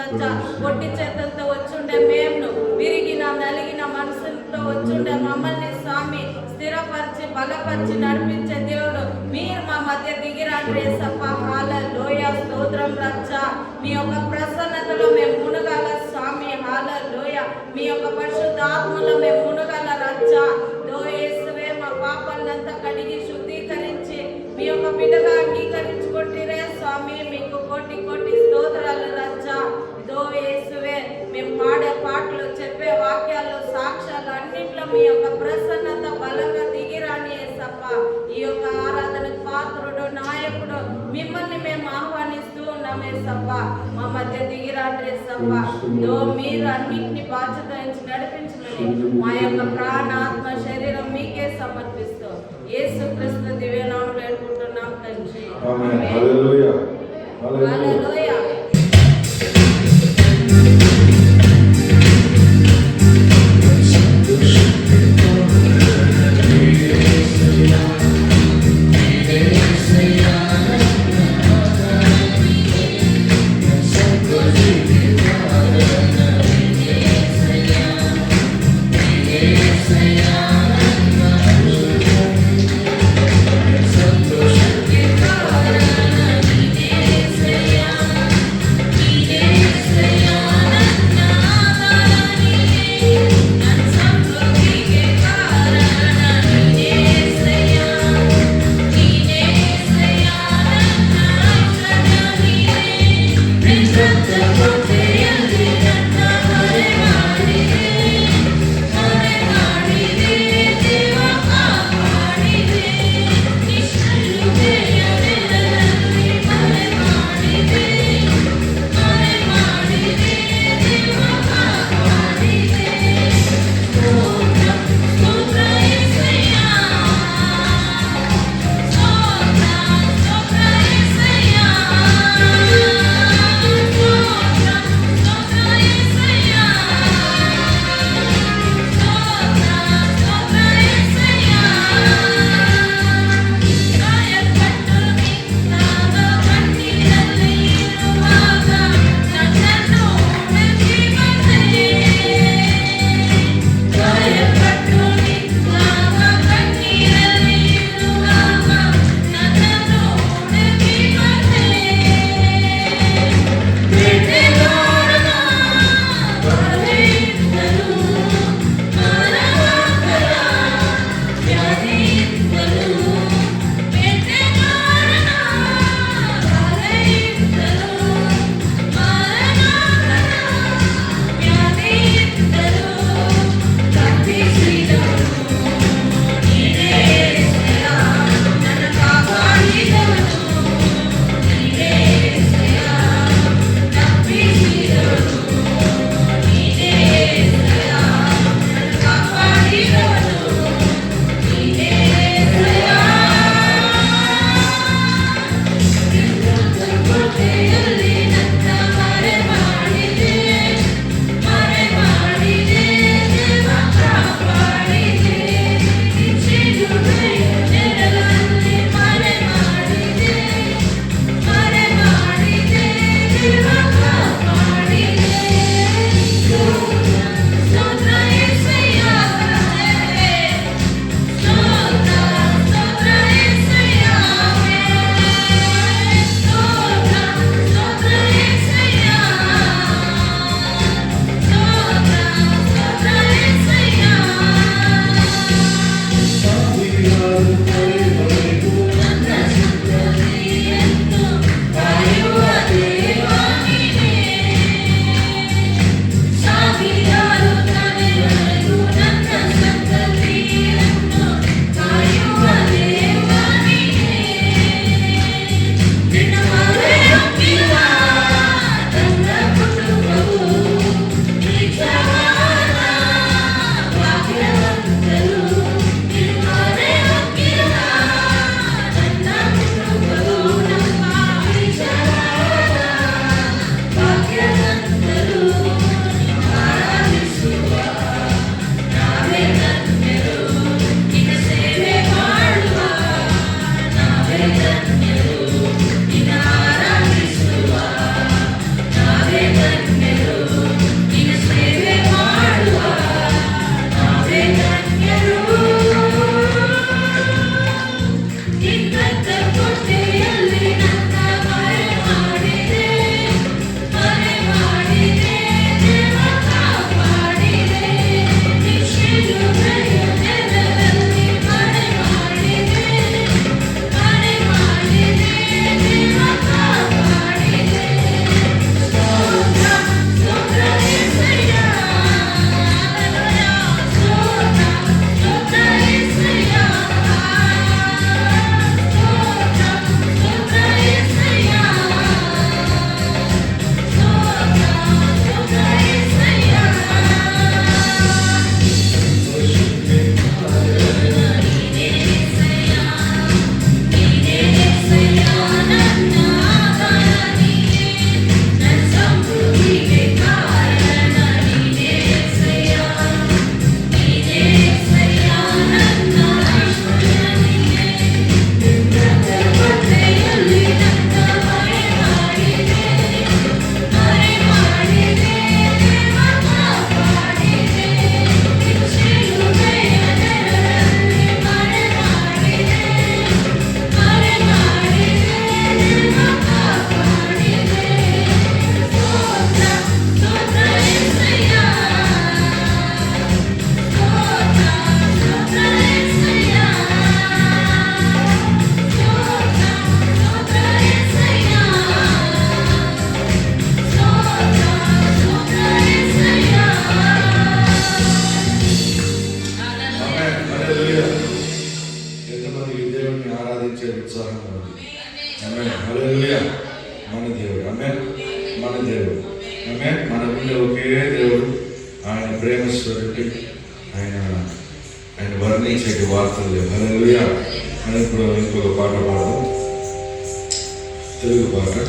రచ్చ. పొట్టి చేతులతో వచ్చుండే మేము విరిగిన నలిగిన మనసులతో వచ్చుండే మమ్మల్ని స్వామి స్థిరపరిచి బలపరిచి నడిపించే దేవుడు మీరు మా మధ్య దిగిరండి యేసప్ప. హల్లెలూయా, స్తోత్రం రచ్చ. మీ యొక్క ప్రసన్నతలో మేము మునగాల స్వామి. హల్లెలూయా, మీ యొక్క పరిశుద్ధాత్మలో మేము మునగాల రచ్చ. యేసువే మా పాపాలంతా కడిగి శుద్ధీకరించి మీ యొక్క బిడ్డగా అంగీకరించుకుంటురే స్వామి. మీకు కోటి కోటి స్తోత్రాలు రచ్చ. యేసువే మేము పాడే పాటలు చెప్పే వాక్యాలు సాక్ష్యాలు అన్నింటిలో మీ యొక్క ప్రసన్నత బలంగా దిగిరాని యేసప్ప. ఈ యొక్క ఆరాధనకు పాత్రుడు నాయకుడు మిమ్మల్ని మేము ఆహ్వానిస్తూ ఉన్నాం యేసప్ప. మా మధ్య దిగిరాని యేసప్ప. మీరు అన్నింటిని బాధ్యత నడిపించమని మా యొక్క ప్రాణ ఆత్మ శరీరం మీకే సమర్పిస్తూ యేసుక్రీస్తు దివ్యనామములో వేడుకుంటున్నాం తండ్రి. హల్లెలూయా, హల్లెలూయా. Hare ఉత్సాహంగా ఉంది. ఆమేన్. హల్లెలూయా. మన దేవుడు, ఆమేన్. మన దేవుడు, ఆమేన్. మన ముందే ఒకే దేవుడు, ఆయన ప్రేమ స్వరూపి, ఆయన వర్ణించే వార్తలు లేవు. హల్లెలూయా. మనం ఇప్పుడు ఇంకొక పాట పాడదాం, తెలుగు పాట.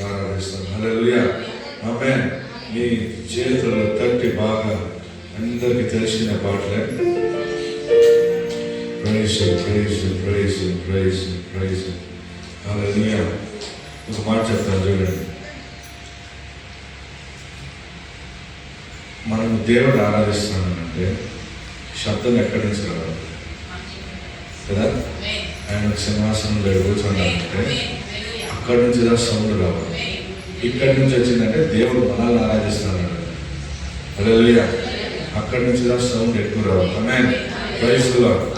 ఆరాధిస్తాం. హల్లెలూయా. ఆమేన్. మీ చేతులు తట్టి బాగా అందరికి తెలిసిన పాటలే. Praise praise praise praise praise. Hallelujah. ఒక మాట చెప్తాను చూడండి. మనం దేవుడు ఆరాధిస్తానంటే శబ్దం ఎక్కడి నుంచి రావాలి కదా? ఆయన సింహాసనంలో కూర్చోండి అక్కడి నుంచి సౌండ్ రావాలి. ఇక్కడి నుంచి వచ్చిందంటే దేవుడు మనల్ని ఆరాధిస్తాడు. హల్లెలూయా. అక్కడి నుంచి సౌండ్ ఎక్కువ రావాలి. ఆమేన్. Praise the Lord.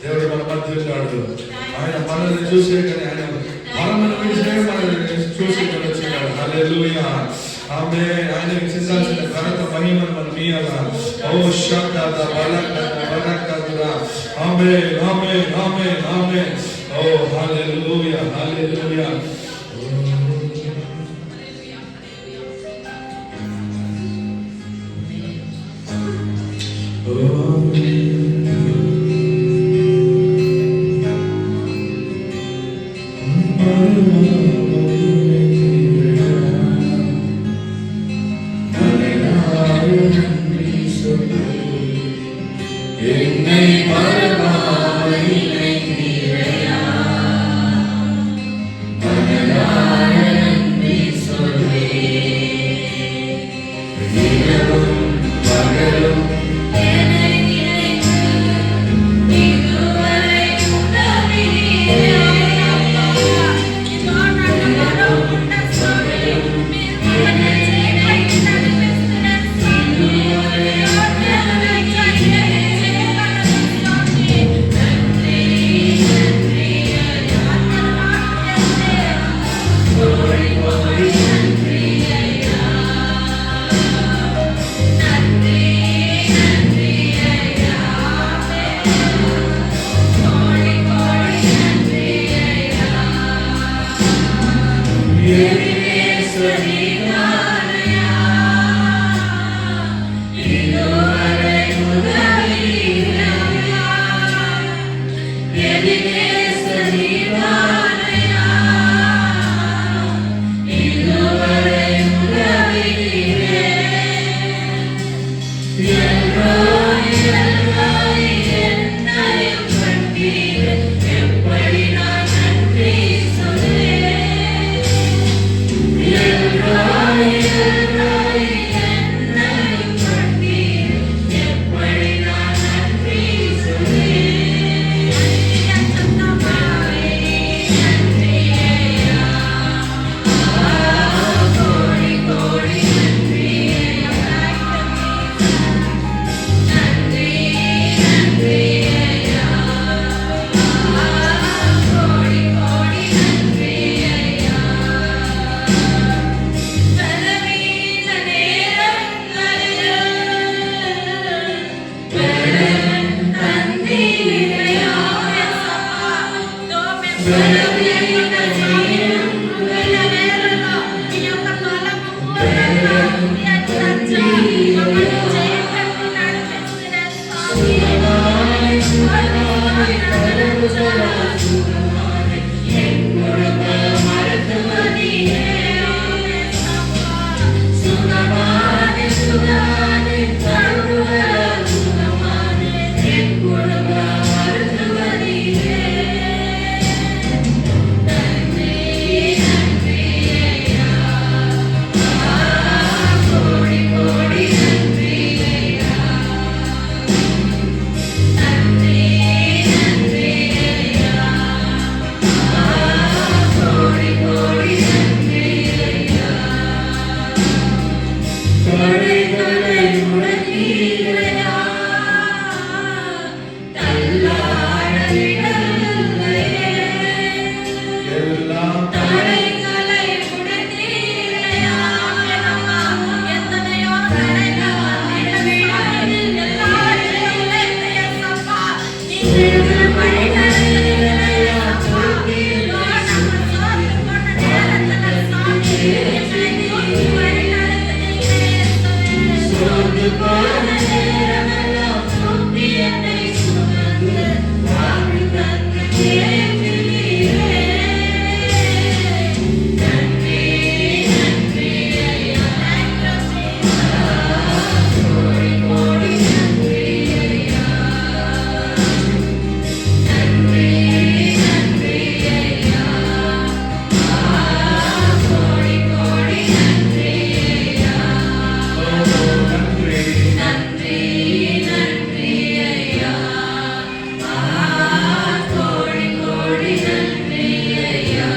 దేవుడు మన మధ్య ఉన్నాడు. ఆయన మనల్ని చూసే కానీ ఆయన మనల్ని పిలిచే మనల్ని చూసి వచ్చినాడు. హల్లెలూయా. ఆమేన్. ఆయనకి చెందాల్సిన ఘనత మహిమను మనం ఇయ్యాలా. ఓ శబ్దాద బలకద బలకదరా. ఆమేన్ ఆమేన్ ఆమేన్ ఆమేన్. ఓ Oh, hallelujah, hallelujah. என்னை மறவாமல் நினைக்கிறேயா, மனதார நன்றி சொல்வேன். இரவும் பகலும் என்னை நினைத்து இதுவரை உதவினீரே. இதோ நான் மறவுண்ட சுவாமி, మీరు మమ్మల్ని చేయగలిగి నడిపిస్తున్న స్వామి. ఎవరినైనా చేయగలను స్వామి. తండ్రి తండ్రి అయ్యా, కోడి కోడి తండ్రి అయ్యా, తండ్రి తండ్రి అయ్యా, కోడి కోడి తండ్రి అయ్యా. ఎదిగేశ్వరీనానయ్యా, ఇదువரை ఉదవినయ్యా. ఎదిగేశ్వరీనానయ్యా, ఇదువரை ఉదవినీరే. ఎల్రోయి ఎల్రోయి என்னையும் கண்டீரே, எப்படி நான் நன்றி சொல்வேன். எல்ரோய் எல்ரோய் என்னையும் கண்டீரே, எப்படி நான் நன்றி சொல்வேன். நன்றி ஐயா, கோடி கோடி நன்றி ஐயா. நன்றி நன்றி ஐயா, கோடி கோடி நன்றி ஐயா. பலவீன நேரங்களில் பலன் தந்தீரையா యేసప్పా. తోమే బలవీన నేరలో నీ యొక్క బలము మూలంగా నీ అత్యంత మమ్మల్ని చేయగలిగి నడిపిస్తున్న స్వామి. தடைகளை முடக்கீரையா, தள்ளாடவிடவில்லையே. எல்லாம் தடைகளை முடக்கீரையா, எனக்கா எத்தனையோ தடைகள் வந்திடவே எல்லாவற்றையும் உடைத்து యేసప్పா, நீங்கள் வழிநடத்துகிறீர்களையா சுவாமி. இதோ நாங்கள் சோர்ந்து போன நேரத்துல சுவாமி, எங்களை தூக்கி வழிநடத்துகிறீர்களே இயேசுவே. சோர்ந்து போன நேரமெல்லாம் தூக்கி என்னை சுமந்து வாழ்வு தந்து தேற்றினீரே. நன்றி நன்றி ஐயா, கோடி கோடி நன்றி ஐயா. நன்றி நன்றி ஐயா, கோடி கோடி நன்றி ஐயா. நன்றி நன்றி நன்றி ஐயா, கோடி கோடி நன்றி ஐயா.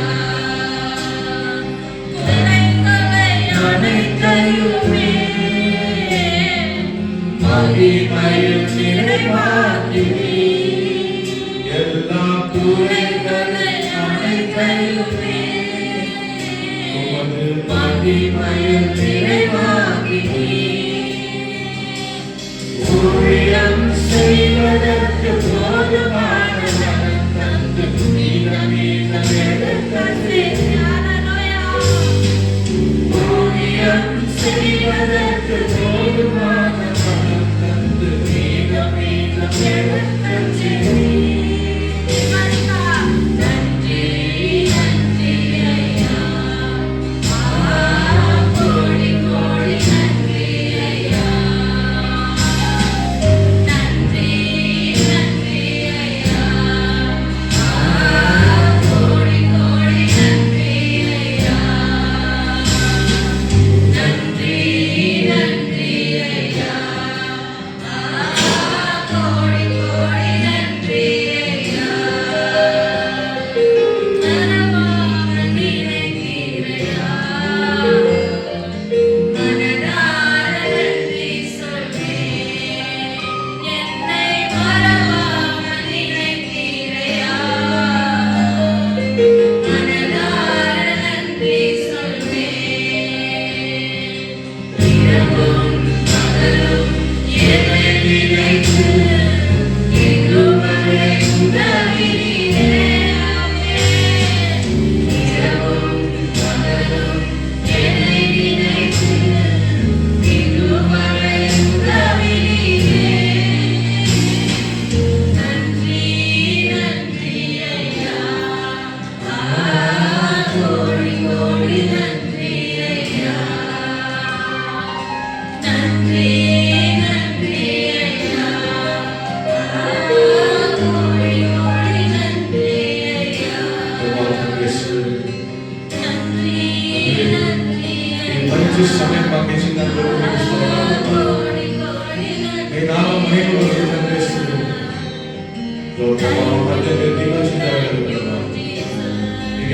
குறைகளை அனைத்தையுமே மகிமையில் நிறைவாக்கினீர். எல்லா குறைகளை அனைத்தையுமே உமது மகிமையில் நிறைவாக்கினீர். ஊழியம் செய்வதற்கு போதுமான மனம் தந்து நீ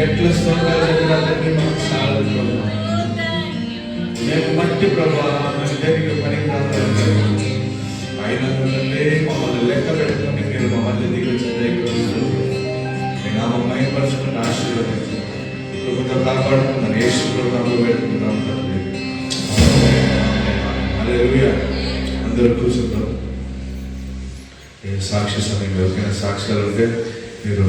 ఎట్లా స్తోత్రాలు చెప్పినందుకు మాకు సాలదు ప్రభా. మేము మట్టి ప్రభా, మమ్మల్ని దేనికి పని ప్రాంతాలు అయినా మమ్మల్ని లెక్క పెట్టుకుని మీరు మమ్మల్ని దిగి వచ్చిన మీ నామం మహిమపరచుకుని ఆశీర్వదించి కృపతో కాపాడుకున్నాను. యేసు ప్రభువులో పెట్టుకున్నాం. హల్లెలూయా. అందరూ కూర్చుంటాం. సాక్షి సమయం ఎవరికైనా సాక్ష్యాలు ఉంటే మీరు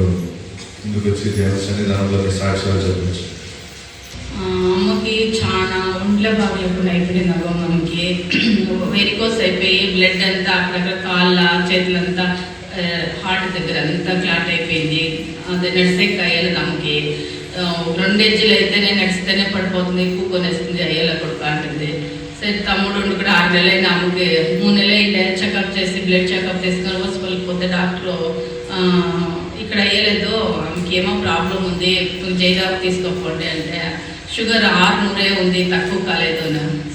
ముందుకు వచ్చి దేవుని సన్నిధానంలో సాక్ష్యాలు చెప్పచ్చు. అమ్మకి చాలా ఒంట్లో బాగలేకుండా అయిపోయింది. అమ్మకి వెరికోస్ అయిపోయి బ్లడ్ అంతా అక్కడక్కడ కాళ్ళ చేతులంతా హార్ట్ దగ్గర అంతా క్లాట్ అయిపోయింది. అది నడిసేకి అయ్యేది అమ్మకి. 2 ఎడ్జీలు అయితేనే నడిస్తేనే పడిపోతుంది, కూకొనేస్తుంది, అయ్యేలా కొడుకు అంటుంది. సరే తమ్ముడు ఉండి కూడా 6 నెలలు అయినా అమ్మకి 3 నెలలు అయింది. చెకప్ చేసి బ్లడ్ చెకప్ చేసుకుని హాస్పిటల్కి పోతే డాక్టరు ఇక్కడ అయ్యలేదు, ఆమెకి ఏమో ప్రాబ్లం ఉంది, జైదాకు తీసుకోకండి అంటే షుగర్ 600 ఉంది, తక్కువ కాలేదు.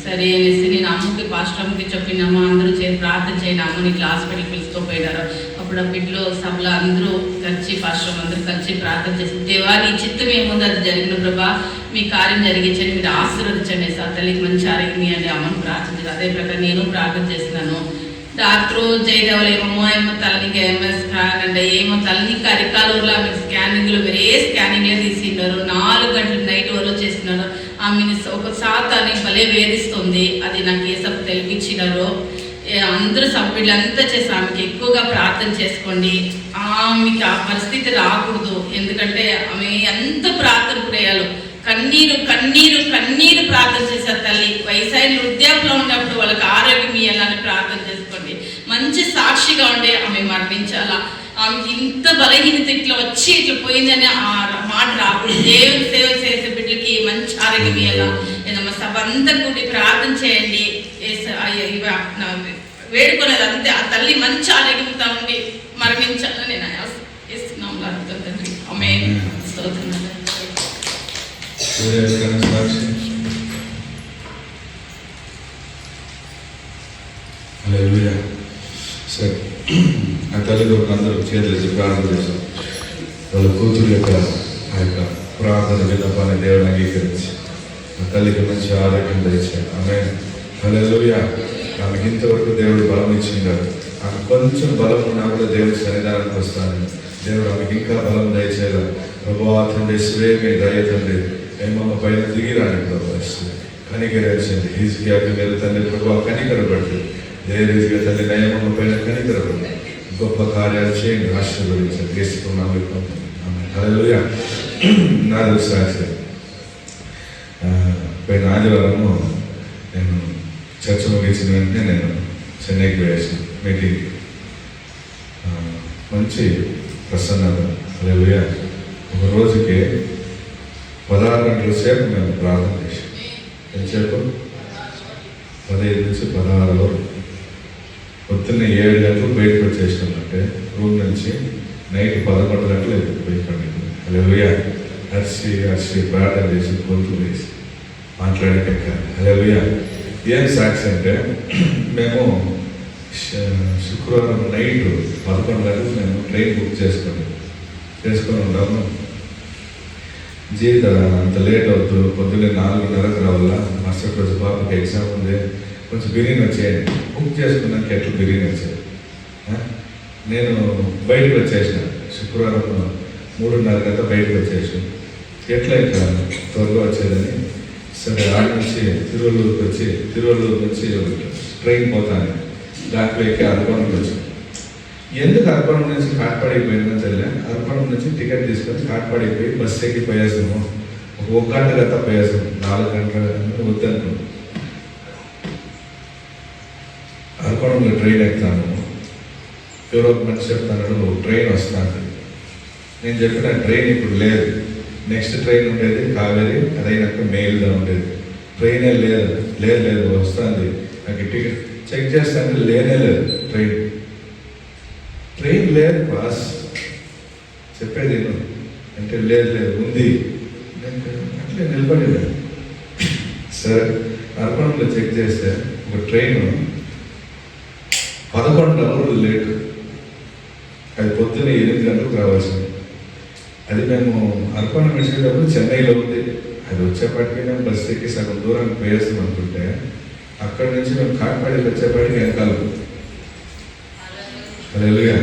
సరే అనేసి నేను అమ్మకి పాస్టర్ అమ్మకి చెప్పినామా, అందరూ ప్రార్థన చేయని అమ్మని ఇట్లా హాస్పిటల్కి పిలుచుకోపోయినారు. అప్పుడు ఆ బిడ్డలో సభలో అందరూ కలిసి పాస్టర్ అందరూ కలిసి ప్రార్థన చేసి, దేవా నీ చిత్తం ఏముంది అది జరిగిన ప్రభా, మీ కార్యం జరిగించండి, మీరు ఆశీర్వదించండి, ఆ తల్లికి మంచి ఆరోగ్యం అని అమ్మని ప్రార్థించారు. అదే ప్రకారం నేను ప్రార్థన చేసినాను. డాక్టరు జయదేవులు ఏమో తల్లికి ఎంఎస్ స్కాన్ అంటే ఏమో తల్లికి అరికాలూరులో ఆమె స్కానింగ్లో వేరే స్కానింగ్లే తీసినారు. 4 గంటలు నైట్ వరకు చేసినారు. ఆమెని ఒక శాతాన్ని భలే వేధిస్తుంది. అది నాకు ఏసప్పు తెలిపించినారు. అందరూ సభ్యులంతా చేసి ఆమెకి ఎక్కువగా ప్రార్థన చేసుకోండి. ఆమెకి ఆ పరిస్థితి రాకూడదు. ఎందుకంటే ఆమె ఎంత ప్రార్థన ప్రేయాలు కన్నీరు కన్నీరు కన్నీరు ప్రార్థన చేశారు తల్లి. వయసైన వృద్ధాప్యంలో ఉన్నప్పుడు వాళ్ళకి ఆరోగ్యం ఇవ్వాలని ప్రార్థన చేసుకోండి. మంచి సాక్షిగా ఉండే ఆమె మరణించాలా. ఆమెకి ఇంత బలహీనత ఇట్లా వచ్చి ఇట్లా పోయిందని ఆ మాట రాకూడదు. దేవుని సేవ చేసే బిడ్డలకి మంచి ఆరోగ్యం ఇవ్వాలా. ఏదమ్మా సభ అంతా కూడి ప్రార్థన చేయండి. వేడుకునేది అంతే, ఆ తల్లి మంచి ఆరోగ్యంతో ఉండి మరణించాలని నేను ఇస్తున్నాము. అర్థం తండ్రి ఆమె సరే ఆ తల్లిదండ్రులు అందరూ చేతులెత్తి ప్రార్థన చేశారు. వాళ్ళ కూతురు యొక్క ఆ యొక్క ప్రార్థన విన్నపాన్ని దేవుడు అంగీకరించి ఆ తల్లికి మంచి ఆరోగ్యం దయచేయాలి. ఆమె హల్లెలూయా. ఆమెకి ఇంతవరకు దేవుడు బలం ఇచ్చిండారు. ఆమె కొంచెం బలం ఉన్నా కూడా దేవుడి సన్నిధానానికి వస్తాను. దేవుడు ఆమెకి ఇంకా బలం దయచేయాలి. ప్రభువా తండ్రి స్వేమి దయ తండ్రి ఏమమ్మ పైన దిగిరాని ప్రభావ కనికరించండి. ఈజీగా మీరు తండ్రి ప్రభావ కనికరపడుతుంది. ఏ రీతిగా తండ్రి నయమమ్మ పైన కనికరపడుతుంది. గొప్ప కార్యాలు చేయండి, ఆశీర్వదించండి. తీసుకున్నాము. హల్లెలూయా. నాలుగు సాక్షి పోయిన ఆదివారము నేను చర్చ ముగించిన వెంటనే నేను చెన్నైకి వేసాను మీటింగ్. మంచి ప్రసన్నత. హల్లెలూయా. ఒక రోజుకి 16 గంటల సేపు మేము ప్రార్థన చేసాం. ఎంతసేపు? 15 నుంచి 16 వరకు. పొద్దున్న 7 గంటలకు బయటకు వచ్చేసినామంటే రూమ్ నుంచి నైట్ 11 గంటలు బయటపడింది. హల్లెలూయా. అరిసి ప్రార్థన చేసి గొంతు వేసి మాట్లాడేట. హల్లెలూయా. ఏం సాక్షి అంటే మేము శుక్రవారం నైట్ 11 గంటలకు మేము ట్రైన్ బుక్ చేసుకొని ఉన్నాము. జీవిత అంత లేట్ అవుతుంది. పొద్దున్నే 4:30కు రావాలా. మరుసటి రోజు పాపకి ఎగ్జామ్ ఉంది. కొంచెం బిర్యానీ వచ్చేయండి. బుక్ చేసుకున్నాక ఎట్లా బిర్యానీ వచ్చేది. నేను బయటకు వచ్చేసిన శుక్రవారం 3:30 గంట బయటకు వచ్చేసాను. ఎట్లా ఇంకా త్వరగా వచ్చేదని సరే ఆడ నుంచి తిరువల్లూరు నుంచి ట్రైన్ పోతాను. దాంట్లో ఎక్కి అర్పణకు వచ్చాను. ఎందుకు అర్పణం నుంచి కాట్పాడిపోయిందని తెలియదు. అర్పణం నుంచి టికెట్ తీసుకొని కాట్పాడిపోయి బస్సు ఎక్కి పోయేసాము. ఒక గంట గత పోయేసాము. 4 గంటల వద్దనుకున్నాం. అర్పణంలో ట్రైన్ ఎక్కుతాను. ఎవరో ఒక మనిషి చెప్తాను ట్రైన్ వస్తాను. నేను చెప్పిన ట్రైన్ ఇప్పుడు లేదు. నెక్స్ట్ ట్రైన్ ఉండేది కావేరి, అదైనాక మెయిల్గా ఉండేది. ట్రైనే లేదు వస్తుంది. నాకు టికెట్ చెక్ చేస్తాను, లేదు ట్రైన్ లేదు బాస్ చెప్పేది అంటే లేదు ఉంది. అట్లే నిలబడి సరే అర్పణంలో చెక్ చేస్తే ఒక ట్రైన్ 11 అవర్లు లేటు. అది పొద్దున్న 8 గంటలకు రావాల్సింది. అది మేము అర్పణ మెసేటప్పుడు చెన్నైలో ఉంది. అది వచ్చేపాటికి మేము బస్సు ఎక్కి సగం దూరం పోయేస్తాం అనుకుంటే అక్కడి నుంచి మేము కాకినాడకి వచ్చేపాటికి వెనకాల హల్లెలూయా.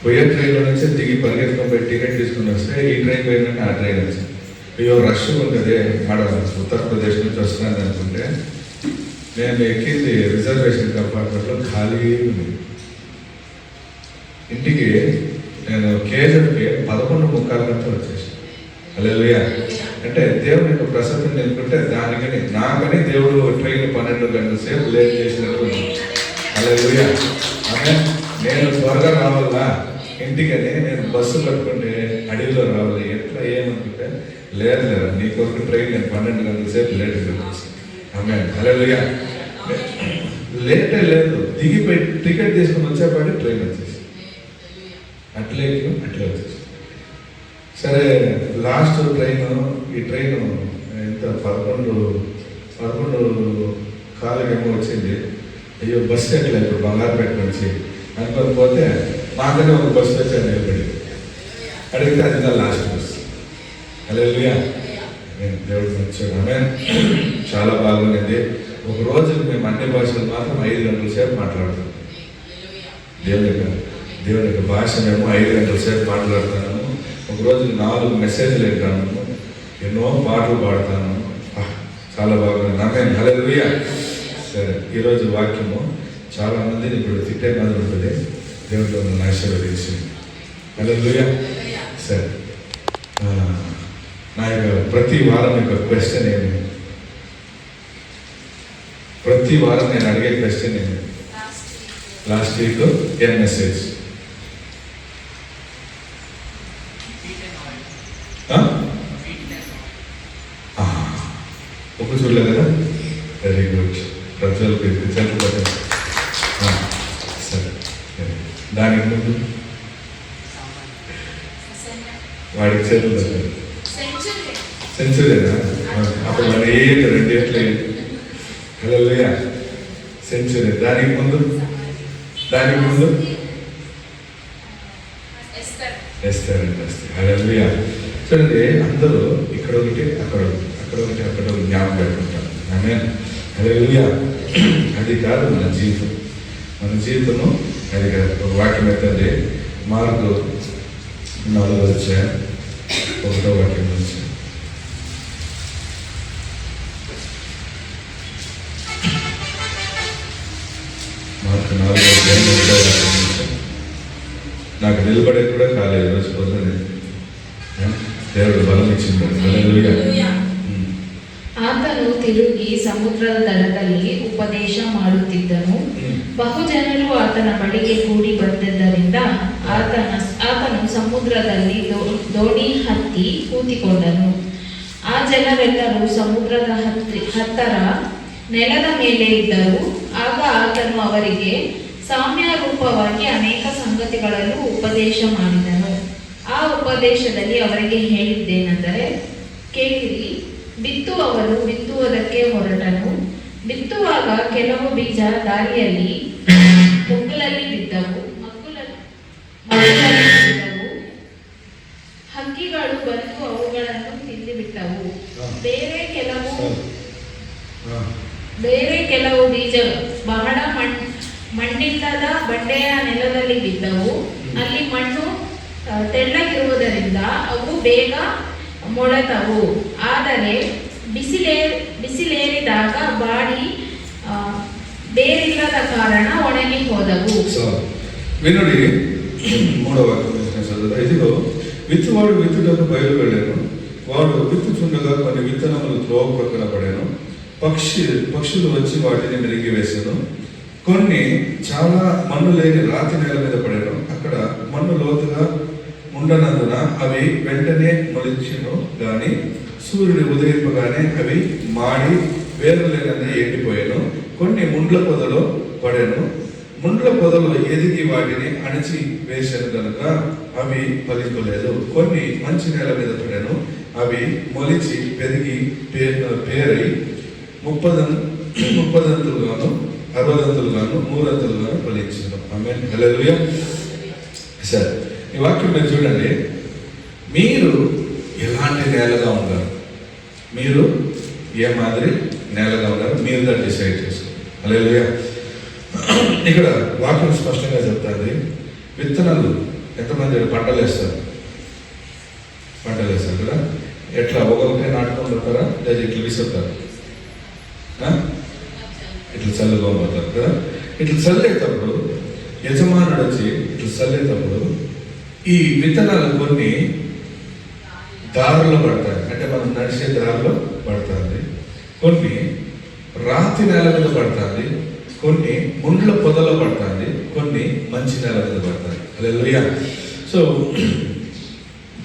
పోయే ట్రైన్లో నుంచి దిగి పరిగెత్తుకొని పోయి టికెట్ తీసుకుని వస్తే ఈ ట్రైన్ పోయినాక ఆ ట్రైన్ వచ్చింది. అయ్యో రష్ ఉంటుంది ఆడ ఉత్తరప్రదేశ్ నుంచి వస్తున్నాను అనుకుంటే నేను ఎక్కింది రిజర్వేషన్ కంపార్ట్మెంట్లో ఖాళీ ఉంది. ఇంటికి నేను కేజీకి 11:45 వచ్చేసి హల్లెలూయా. అంటే దేవుని యొక్క ప్రసక్తిని నిలుపుకుంటే దానికని నాకని దేవుడు ట్రైన్ 12 గంటల సేపు లేట్ చేసినట్టు హల్లెలూయా. అంటే నేను త్వరగా రావాలా ఇంటికని నేను బస్సు పట్టుకుంటే అడవిలో రావాలి ఎట్లా ఏమనుకుంటే లేదు నీ కొరకు ట్రైన్ నేను 12 గంటల సేపు లేట్ వచ్చేసి ఆమె హల్లెలూయా. లేటే లేదు, దిగిపోయి టికెట్ తీసుకుని వచ్చేపాటి ట్రైన్ వచ్చేసి అట్లే వచ్చేసి. సరే లాస్ట్ ట్రైన్ ఈ ట్రైన్ ఎంత 11:11 ఏమో వచ్చింది. అయ్యో బస్సు ఎట్లా ఇప్పుడు బంగారుపేట నుంచి అనుకొని పోతే మాకనే ఒక బస్సు వచ్చాను నిలబడి అడిగితే అది లాస్ట్ బస్సు. హల్లెలూయా. నేను దేవుడు మంచిగా చాలా బాగుంది. ఒక రోజు మేము అన్ని భాషలు మాత్రం 5 గంటల సేపు మాట్లాడుతాం. దేవుని యొక్క భాష మేము 5 గంటల సేపు మాట్లాడుతున్నాము. ఒక రోజు 4 మెసేజ్లు వింటాను, ఎన్నో పాటలు పాడతాను. చాలా బాగుంది. హల్లెలూయా. సరే ఈరోజు వాక్యము చాలా మందిని ఇప్పుడు తిట్టే మీద ఉంటుంది. దేవుడితో నన్ను ఆశీర్వదించింది. హల్లెలూయా. సరే నా యొక్క ప్రతి వారం యొక్క క్వశ్చన్ ఏమి? ప్రతి వారం నేను అడిగే క్వశ్చన్ ఏమి? లాస్ట్ వీక్ ఏం మెసేజ్? ఒక చూడలేదు కదా? Very good. ప్రజలకు చెట్లు పెట్టండి. సరే దానికి ముందు వాడికి చెట్లు పెట్టండి. సెంచురీనా? అప్పుడు వాడు ఏ 2 ఏళ్ళు హల్లెలూయా. సెంచురీ. దానికి ముందు ఎస్తేర్. హల్లెలూయా. చూడండి అందరూ ఇక్కడ ఒకటి అక్కడ ఒకటి జ్ఞాపకం పెట్టుకుంటారు. ఆమేన్. హల్లెలూయా. అది కాదు మన జీవితము అది కాదు. ఒక వాక్యం ఎత్తండి. మార్కు 4:1 వాక్యం నుంచి. మార్కు 4:1 వాక్యం నుంచి. నాకు నిలబడే కూడా కాలేదు రోజు పొద్దున్నే. దేవుడు బలం ఇచ్చింది. హల్లెలూయా. ಆತನು ತಿರುಗಿ ಸಮುದ್ರದ ದಡದಲ್ಲಿ ಉಪದೇಶ ಮಾಡುತ್ತಿದ್ದನು. ಬಹುಜನರು ಆತನ ಬಳಿಗೆ ಕೂಡಿ ಬಂದಿದ್ದರಿಂದ ಆತನು ಸಮುದ್ರದಲ್ಲಿ ದೋಣಿ ಹತ್ತಿ ಕೂತಿಕೊಂಡನು. ಆ ಜನರೆಲ್ಲರೂ ಸಮುದ್ರದ ಹತ್ತರ ನೆಲದ ಮೇಲೆ ಇದ್ದರು. ಆಗ ಆತನು ಅವರಿಗೆ ಸಾಮ್ಯ ರೂಪವಾಗಿ ಅನೇಕ ಸಂಗತಿಗಳನ್ನು ಉಪದೇಶ ಮಾಡಿದನು. ಆ ಉಪದೇಶದಲ್ಲಿ ಅವರಿಗೆ ಹೇಳಿದ್ದೇನೆಂದರೆ, ಕೇಳಿರಿ, ಬಿತ್ತುವವನು ಬಿತ್ತುವುದಕ್ಕೆ ಹೊರಟನು. ಬಿತ್ತುವಾಗ ಕೆಲವು ಬೀಜ ದಾರಿಯಲ್ಲಿ ಮಗ್ಗುಲಲ್ಲಿ ಬಿದ್ದವು. ಹಕ್ಕಿಗಳು ಬಂದು ಅವುಗಳನ್ನು ತಿಂದುಬಿಟ್ಟವು. ಬೇರೆ ಕೆಲವು ಬೀಜ ಬಹಳ ಮಣ್ಣಿಲ್ಲದ ಬಂಡೆಯ ನೆಲದಲ್ಲಿ ಬಿದ್ದವು. ಅಲ್ಲಿ ಮಣ್ಣು ತೆಳ್ಳಗಿರುವುದರಿಂದ ಅವು ಬೇಗ ಮೊಳೆತವು. ಆದರೆ ಬಿಸಿಲೇರಿದಾಗ ಬಾಡಿ ಬೇರಿಲ್ಲದ ಕಾರಣ ಒಣಗಿ ಹೋದವು. వినుడి 3వ వాక్యం. ఇదిగో విత్తువాడు విత్తుటకు బయలు వెళ్ళాను. వాడు విత్తుచుండగా కొన్ని విత్తనములు త్రోవ ప్రక్కన పడాను. పక్షులు వచ్చి వాటిని మెరిగివేశాను. కొన్ని చాలా మన్ను లేని రాతి నేల మీద పడాను. అక్కడ మన్ను లోతుగా ఉండనందున అవి వెంటనే మొలిచెను. గాని సూర్యుడు ఉదయింపగానే అవి మాడి వేరు లేనని ఎండిపోయాను. కొన్ని ముండ్ల పొదలో పడాను. ముండ్ల పొదలు ఎదిగి వాటిని అణిచి వేశాను కనుక అవి ఫలింపలేదు. కొన్ని మంచి నేల మీద పడాను. అవి మొలిచి పెరిగి పేరై 30 అంతులుగాను 60 అంతులుగాను 100 అంతులుగాను ఫలించాను. ఆమేన్. హల్లెలూయా. సరే ఈ వాక్యం మీరు చూడండి, మీరు ఎలాంటి నేలగా ఉన్నారు, మీరు ఏ మాదిరి నేలగా ఉన్నారు, మీరు దాన్ని డిసైడ్ చేసుకోండి. హల్లెలూయా. ఇక్కడ వాక్యం స్పష్టంగా చెప్తాది, విత్తనాలు ఎంతమంది పంటలు వేస్తారు కదా, ఎట్లా ఒకరికే నాటుకొని పోతారా, లేదా ఇట్లా విసురుతారు, ఇట్లా చల్లుకోబోతారు కదా. ఇట్లా చల్లేటప్పుడు యజమానుడు వచ్చి ఇట్లా చల్లేటప్పుడు ఈ విత్తనాలు కొన్ని దారిలో పడతాయి, అంటే మనం నడిచే దారిలో పడుతుంది, కొన్ని రాతి నేల మీద పడుతుంది, కొన్ని ముండ్ల పొదలో పడుతుంది, కొన్ని మంచి నేల మీద పడుతుంది. హల్లెలూయా. సో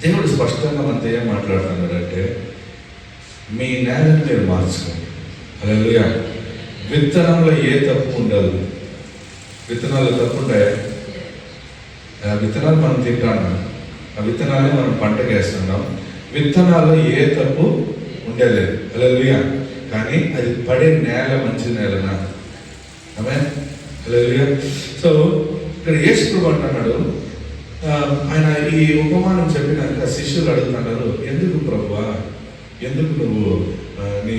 దేవుడు స్పష్టంగా మనతో ఏం మాట్లాడుతున్నాడంటే, మీ నేలను మీరు మార్చుకోండి. హల్లెలూయా. విత్తనంలో ఏ తప్పు ఉండదు. విత్తనాలు తప్పు ఉంటాయా? ఆ విత్తనాలు మనం తింటాన్నాం, ఆ విత్తనాలే మనం పంటకు వేస్తున్నాం, విత్తనాల్లో ఏ తప్పు ఉండలేదు. హల్లెలూయా. కానీ అది పడే నేల మంచి నేలనా? ఆమేన్. హల్లెలూయా. సో ఇక్కడ యేసు ప్రభు అంటున్నాడు, ఆయన ఈ ఉపమానం చెప్పినాక శిష్యులు అడుగుతున్నారు, ఎందుకు ప్రభువా, ఎందుకు నువ్వు నీ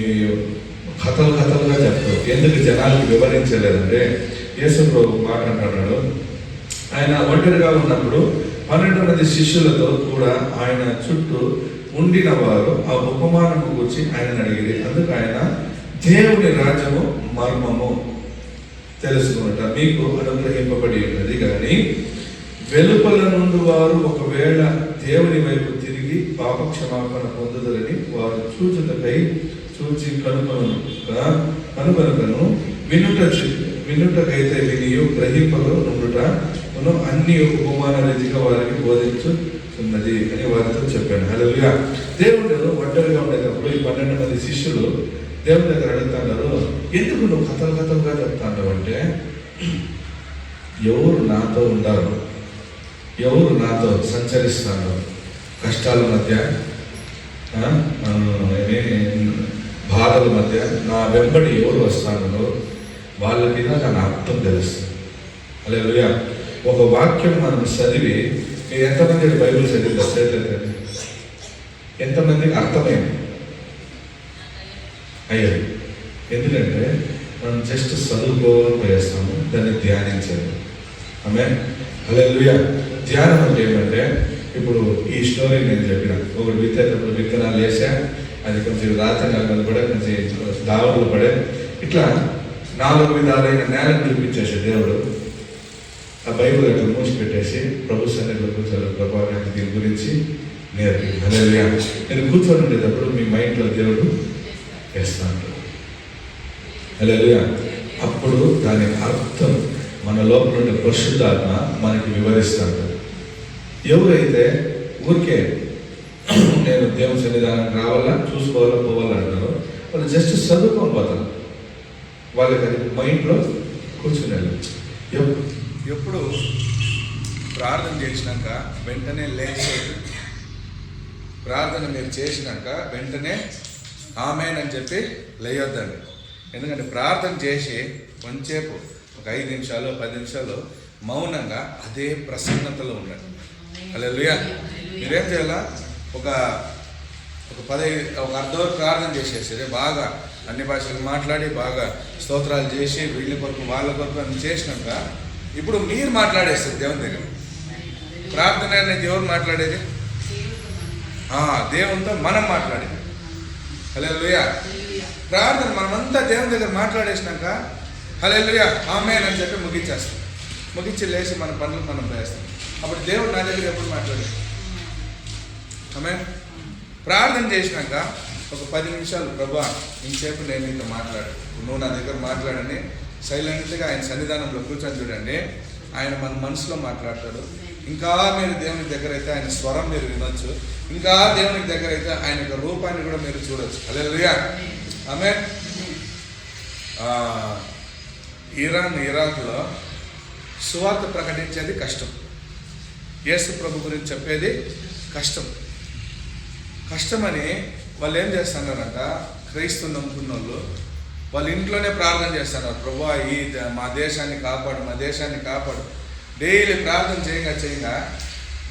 కథలుగా చెప్తావు, ఎందుకు జనాలకు వివరించలేదంటే, యేసు ప్రభు మాట అంటున్నాడు, ఆయన ఒంటరిగా ఉన్నప్పుడు 12 మంది శిష్యులతో కూడా ఆయన చుట్టూ ఉండిన వారు ఆ ఉపమానము గురించి ఆయన అడిగిరి. అందుకు ఆయన, దేవుని రాజ్యము మర్మము తెలుసుకున్నట మీకు అనుగ్రహింపబడి ఉన్నది, కానీ వెలుపల నుండి వారు ఒకవేళ దేవుని వైపు తిరిగి పాప క్షమాపణ పొందుదరని వారు చూచి కనుగొనకను వినుటకైతే వినియు గ్రహింపలో నుండుట అన్ని ఉపమాన రీతిగా వారికి బోధించుతున్నది అని వారితో చెప్పాను. హల్లెలూయా. దేవుడు ఒంటరిగా ఉండేటప్పుడు ఈ 12 మంది శిష్యులు దేవుని దగ్గర అడుగుతున్నారు, ఎందుకు నువ్వు కథలుగా చెప్తాను అంటే, ఎవరు నాతో ఉండారు, ఎవరు నాతో సంచరిస్తారో, కష్టాల మధ్య బాధల మధ్య నా వెంబడి ఎవరు వస్తారో వాళ్ళకి నాకు అర్థం తెలుస్తుంది. హల్లెలూయా. ఒక వాక్యం మనం చదివి, ఎంతమంది బైబిల్ చదివింది, ఎంతమందికి అర్థమైంది అయ్యారు? ఎందుకంటే మనం జస్ట్ చదువుకోవడం చేస్తాము, దాన్ని ధ్యానించాలి. ఆమేన్. హల్లెలూయా. ధ్యానం అంటే ఏమంటే, ఇప్పుడు ఈ స్టోరీ నేను చెప్పిన, ఒకటి విత్తనాలు వేసా, అది కొంచెం రాత్రి నెలలు పడే, కొంచెం దావలు పడే, ఇట్లా 4 విధాలైన నేలను చూపించేసి దేవుడు ఆ బైబిల్ అట్లా మూసి పెట్టేసి ప్రభు సన్నిధిలో కూర్చోాలి, ప్రభావం దీని గురించి నేర్పి. హల్లెలూయా. నేను కూర్చొని ఉండేటప్పుడు మీ మైండ్లో దేవుడు వేస్తా ఉంటాడు. హల్లెలూయా. అప్పుడు దాని అర్థం మన లోపల ఉండే పరిశుద్ధాత్మ మనకి వివరిస్తాడు. ఎవరైతే ఊరికే నేను దేవుని సన్నిధానానికి రావాలా, చూసుకోవాలా, పోవాలా అంటారో వాళ్ళు జస్ట్ చదువుకొని పోతారు, వాళ్ళకి అది మైండ్లో కూర్చునేది. ఎప్పుడు ప్రార్థన చేసినాక వెంటనే లేచేది, ప్రార్థన మీరు చేసినాక వెంటనే ఆమేన్ అని చెప్పి లేయొద్దండి. ఎందుకంటే ప్రార్థన చేసి కొంచెంసేపు ఒక 5 నిమిషాలు 10 నిమిషాలు మౌనంగా అదే ప్రసన్నతలో ఉండండి. హల్లెలూయా. మీరేం చేయాలా, ఒక అర్ధవరకు ప్రార్థన చేసేసి బాగా అన్ని భాషలు మాట్లాడి బాగా స్తోత్రాలు చేసి వీళ్ళ కొరకు వాళ్ళ కొరకు అని చేసినాక ఇప్పుడు మీరు మాట్లాడేస్తారు దేవుని దగ్గర. ప్రార్థన అనేది ఎవరు మాట్లాడేది? దేవునితో మనం మాట్లాడేది. హల్లెలూయా. ప్రార్థన మనమంతా దేవుని దగ్గర మాట్లాడేసినాక హల్లెలూయా ఆమేన్ అని చెప్పి ముగించి లేచి మన పనులు మనం చేస్తాం. అప్పుడు దేవుడు నా దగ్గర ఎప్పుడు మాట్లాడాడు? ఆమేన్. ప్రార్థన చేసినాక ఒక 10 నిమిషాలు, ప్రభువా ఇంతసేపు నేను నీతో మాట్లాడు, నువ్వు నా దగ్గర మాట్లాడని సైలెంట్గా ఆయన సన్నిధానంలో కూర్చొని చూడండి. ఆయన మన మనసులో మాట్లాడతాడు. ఇంకా మీరు దేవుని దగ్గర అయితే ఆయన స్వరం మీరు వినొచ్చు, ఇంకా దేవునికి దగ్గర అయితే ఆయన యొక్క రూపాన్ని కూడా మీరు చూడొచ్చు. హల్లెలూయా. ఆమేన్. ఇరాక్లో సువార్త ప్రకటించేది కష్టం, యేసు ప్రభు గురించి చెప్పేది కష్టమని వాళ్ళు ఏం చేస్తున్నారంట, క్రైస్తవులు నమ్ముకున్న వాళ్ళు ఇంట్లోనే ప్రార్థన చేస్తున్నారు, ప్రభువా మా దేశాన్ని కాపాడు, డైలీ ప్రార్థన చేయగా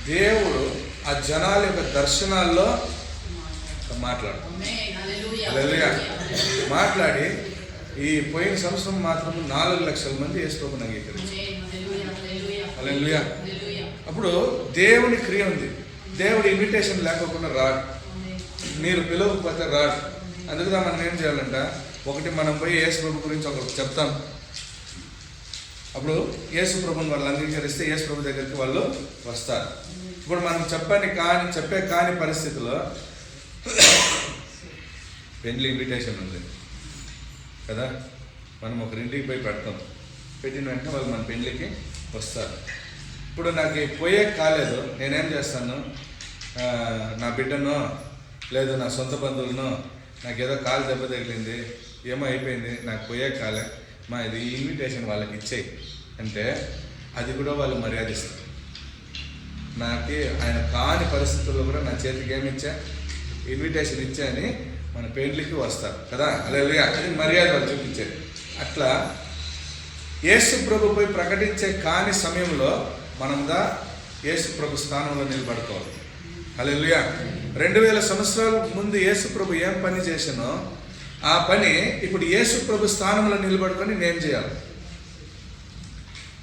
దేవుడు ఆ జనాల యొక్క దర్శనాల్లో మాట్లాడు మాట్లాడి ఈ పోయిన సంవత్సరం మాత్రం 4 లక్షల మంది యేసుప్రభుని అంగీకరించారు. హల్లెలూయా. అప్పుడు దేవుని క్రియ ఉంది. దేవుడి ఇన్విటేషన్ లేకోకుండా రాడు, మీరు పిలవకపోతే రాడు. అందుకుదా మనం ఏం చేయాలంట, ఒకటి మనం పోయి యేసుప్రభు గురించి ఒకరికి చెప్తాం. అప్పుడు యేసుప్రభుని వాళ్ళు అంగీకరిస్తే యేసుప్రభు దగ్గరికి వాళ్ళు వస్తారు. ఇప్పుడు మనం చెప్పే కాని పరిస్థితిలో పెళ్లి ఇన్విటేషన్ ఉంది కదా, మనం ఒకరింటికి పోయి పెడతాం, పెట్టిన వెంటనే వాళ్ళు మన పెళ్ళికి వస్తారు. ఇప్పుడు నాకు పోయే కాలేదు, నేనేం చేస్తాను, నా బిడ్డనో లేదు నా సొంత బంధువులనో నాకు ఏదో కాలు దెబ్బ తగిలింది, ఏమో అయిపోయింది, నాకు పోయే కాలే, మా ఇది ఇన్విటేషన్ వాళ్ళకి ఇచ్చేయి అంటే అది కూడా వాళ్ళు మర్యాదిస్తారు. నాకు ఆయన కాని పరిస్థితుల్లో కూడా నా చేతికి ఏమి ఇచ్చా, ఇన్విటేషన్ ఇచ్చా అని మన పెళ్ళికి వస్తారు కదా. హల్లెలూయా. అది మర్యాద వాళ్ళు చూపించేది. అట్లా యేసు ప్రభు పోయి ప్రకటించే కాని సమయంలో మనముగా యేసు ప్రభు స్థానంలో నిలబడుకోవాలి. హల్లెలూయా. 2000 సంవత్సరాల ముందు యేసు ప్రభు ఏం పని చేశానో ఆ పని ఇప్పుడు యేసు ప్రభు స్థానంలో నిలబడుకొని నేను చేయాలి.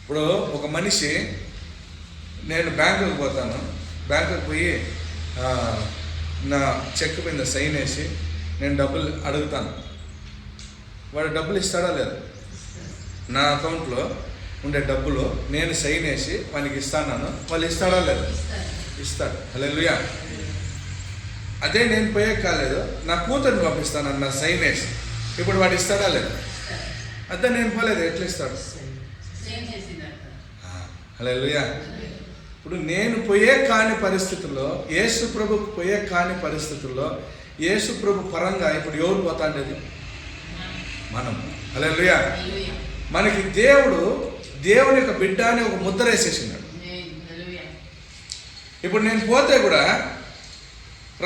ఇప్పుడు ఒక మనిషి, నేను బ్యాంకుకి పోతాను, బ్యాంకుకి పోయి నా చెక్ మీద సైన్ వేసి నేను డబ్బులు అడుగుతాను, వాడు డబ్బులు ఇస్తాడా లేదా? నా అకౌంట్లో ఉండే డబ్బులు నేను సైన్ వేసి వానికి ఇస్తాను, వాళ్ళు ఇస్తాడా లేదా? ఇస్తాడు. హల్లెలూయా. అదే నేను పోయే కాలేదు, నా కూతురుని పంపిస్తాను నా సైన్ వేసి, ఇప్పుడు వాడు ఇస్తాడా లేదా? అదే నేను పోలేదు, ఎట్లా ఇస్తాడు? హల్లెలూయా. ఇప్పుడు నేను పోయే కాని పరిస్థితుల్లో, యేసు ప్రభుకు పోయే కాని పరిస్థితుల్లో యేసు ప్రభు పరంగా ఇప్పుడు ఎవరు పోతాండేది? మనం. హల్లెలూయా. మనకి దేవుని యొక్క బిడ్డ అని ఒక ముద్ర వేసేసినాడు. ఇప్పుడు నేను పోతే కూడా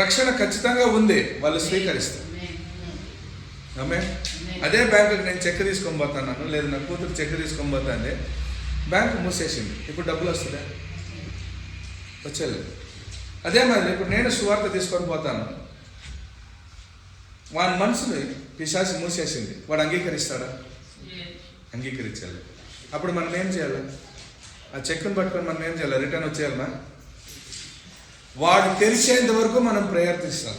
రక్షణ ఖచ్చితంగా ఉంది, వాళ్ళు స్వీకరిస్తారు. ఆమేన్. అదే బ్యాంకుకి నేను చెక్ తీసుకొని పోతాను, లేదు నా కూతురు చెక్ తీసుకొని పోతాంది, బ్యాంకు మూసేసింది, ఇప్పుడు డబ్బులు వస్తుందా? వచ్చేలేదు. అదే మరి ఇప్పుడు నేను సువార్త తీసుకొని పోతాను, వాడి మనసుని పిశాచి మూసేసింది, వాడు అంగీకరిస్తాడా? అంగీకరించాలి. అప్పుడు మనం ఏం చేయాలి? ఆ చెక్కును పట్టుకొని మనం ఏం చేయాలి? రిటర్న్ వచ్చేయాలన్నా? వాడు తెరిచేంత వరకు మనం ప్రయత్నిస్తాం.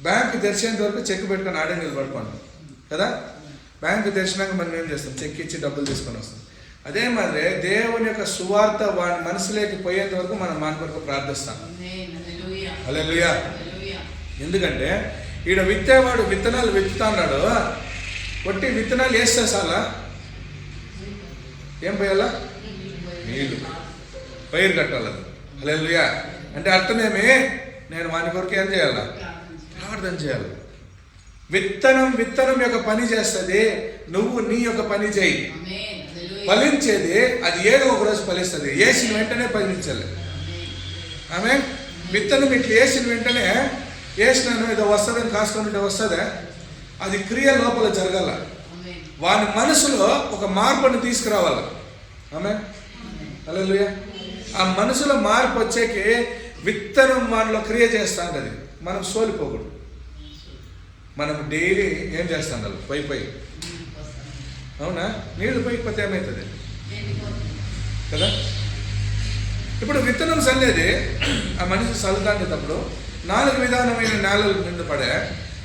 బ్యాంకు తెరిచేంత వరకు చెక్ పెట్టుకొని ఆడే నిలబడుకోండి కదా. బ్యాంకు తెరిచినాక మనం ఏం చేస్తాం? చెక్ ఇచ్చి డబ్బులు తీసుకొని వస్తాం. అదే మరి దేవుని యొక్క సువార్త వాడి మనసులోకి పోయేంత వరకు మనం మన కొరకు ప్రార్థిస్తాం. హల్లెలూయా. ఎందుకంటే ఈడ విత్తేవాడు విత్తనాలు విత్తుతున్నాడు, కొట్టి విత్తనాలు వేస్తే చాలా ఏం పోయాలా? నీళ్ళు, పైరు కట్టాలి. హల్లెలూయా. అంటే అర్థమేమి? నేను వాని కొరకు ఏం చేయాలా? ప్రార్థన చేయాలి. విత్తనం యొక్క పని చేస్తుంది, నువ్వు నీ యొక్క పని చేయి. ఫలించేది అది ఏదో ఒక రోజు ఫలిస్తుంది, వేసిన వెంటనే ఫలించాలి. ఆమె విత్తనం ఇట్లా వేసిన వెంటనే వేసినాను ఏదో వస్తుందని కాసుకుంటే వస్తుందా? అది క్రియ లోపల జరగాల, వాని మనసులో ఒక మార్పుని తీసుకురావాలి. ఆమె. హల్లెలూయా. ఆ మనసులో మార్పు వచ్చేకి విత్తనం వానిలో క్రియ చేస్తా ఉంటుంది. మనం సోలిపోకూడదు. మనం డైలీ ఏం చేస్తాం? పై అవునా? నీళ్లు పోయిపోతే ఏమవుతుంది కదా. ఇప్పుడు విత్తనం చల్లేది ఆ మనిషి చల్లుతాండేటప్పుడు 4 విధానమైన నేలల మీద పడే,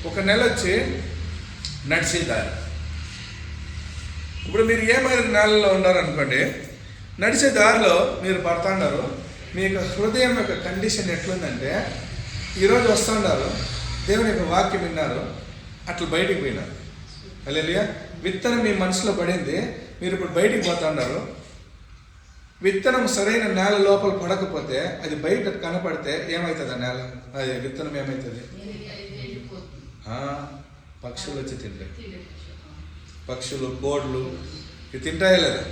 ఒక నెల వచ్చి నడిచే దారి. ఇప్పుడు మీరు ఏ మరి నేలలో ఉన్నారనుకోండి, నడిచే దారిలో మీరు పడుతున్నారు, మీకు హృదయం యొక్క కండిషన్ ఎట్లుందంటే, ఈరోజు వస్తున్నారు, దేవుని యొక్క వాక్యం విన్నారు, అట్లా బయటికి పోయినారు. హల్లెలూయా. విత్తనం మీ మనసులో పడింది, మీరు ఇప్పుడు బయటికి పోతున్నారు. విత్తనం సరైన నేల లోపల పడకపోతే అది బయట కనపడితే ఏమవుతుంది? ఆ నేల, అది విత్తనం ఏమవుతుంది? పక్షులు వచ్చి తింటాయి. పక్షులు, కోడ్లు ఇవి తింటాయా లేదా?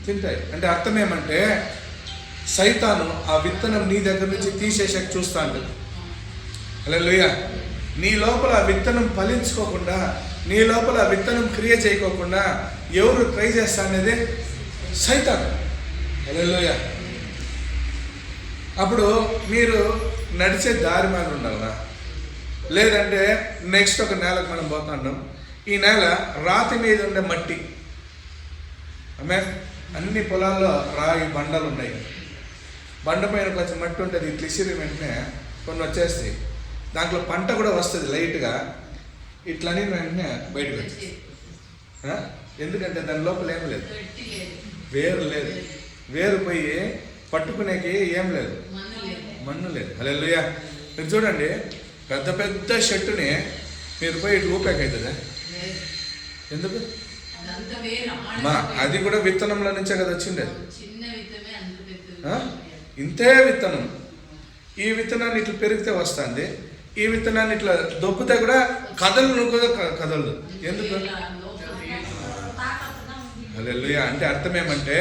తింటాయి. అంటే అర్థం ఏమంటే సైతాను ఆ విత్తనం నీ దగ్గర నుంచి తీసేసాక చూస్తాడు. హల్లెలూయా. నీ లోపల ఆ విత్తనం ఫలించుకోకుండా, నీ లోపల ఆ విత్తనం క్రియ చేయకోకుండా ఎవరు ట్రై చేస్తా అనేది? సైతాను. హల్లెలూయా. అప్పుడు మీరు నడిచే దారి మీద ఉండాలా, లేదంటే నెక్స్ట్ ఒక నేలకు మనం పోతున్నాం. ఈ నేల రాతి మీద ఉండే మట్టి, ఆమె అన్ని పొలాల్లో రాయి బండలు ఉన్నాయి. బండ పైన కొంచెం మట్టి ఉంటుంది, ఇట్లా ఇసిరి వెంటనే కొన్ని వచ్చేస్తాయి. దాంట్లో పంట కూడా వస్తుంది లైట్గా, ఇట్లని వెంటనే బయటకు వచ్చేస్తుంది. ఎందుకంటే దాని లోపల ఏం లేదు, వేరు లేదు. వేరు పోయి పట్టుకునేకి ఏం లేదు, మన్ను లేదు. హల్లెలూయా. మీరు చూడండి, పెద్ద పెద్ద చెట్టుని మీరు పోయి ఇటు ఊపాకైతుందా? ఎందుకు? అది కూడా విత్తనంలో నుంచే కదా వచ్చిండేది. ఇంతే విత్తనం. ఈ విత్తనాన్ని ఇట్లా పెరిగితే వస్తుంది, ఈ విత్తనాన్ని ఇట్లా దొక్కితే కూడా కదలు కూడా కదలదు. ఎందుకు? హల్లెలూయా. అంటే అర్థం ఏమంటే,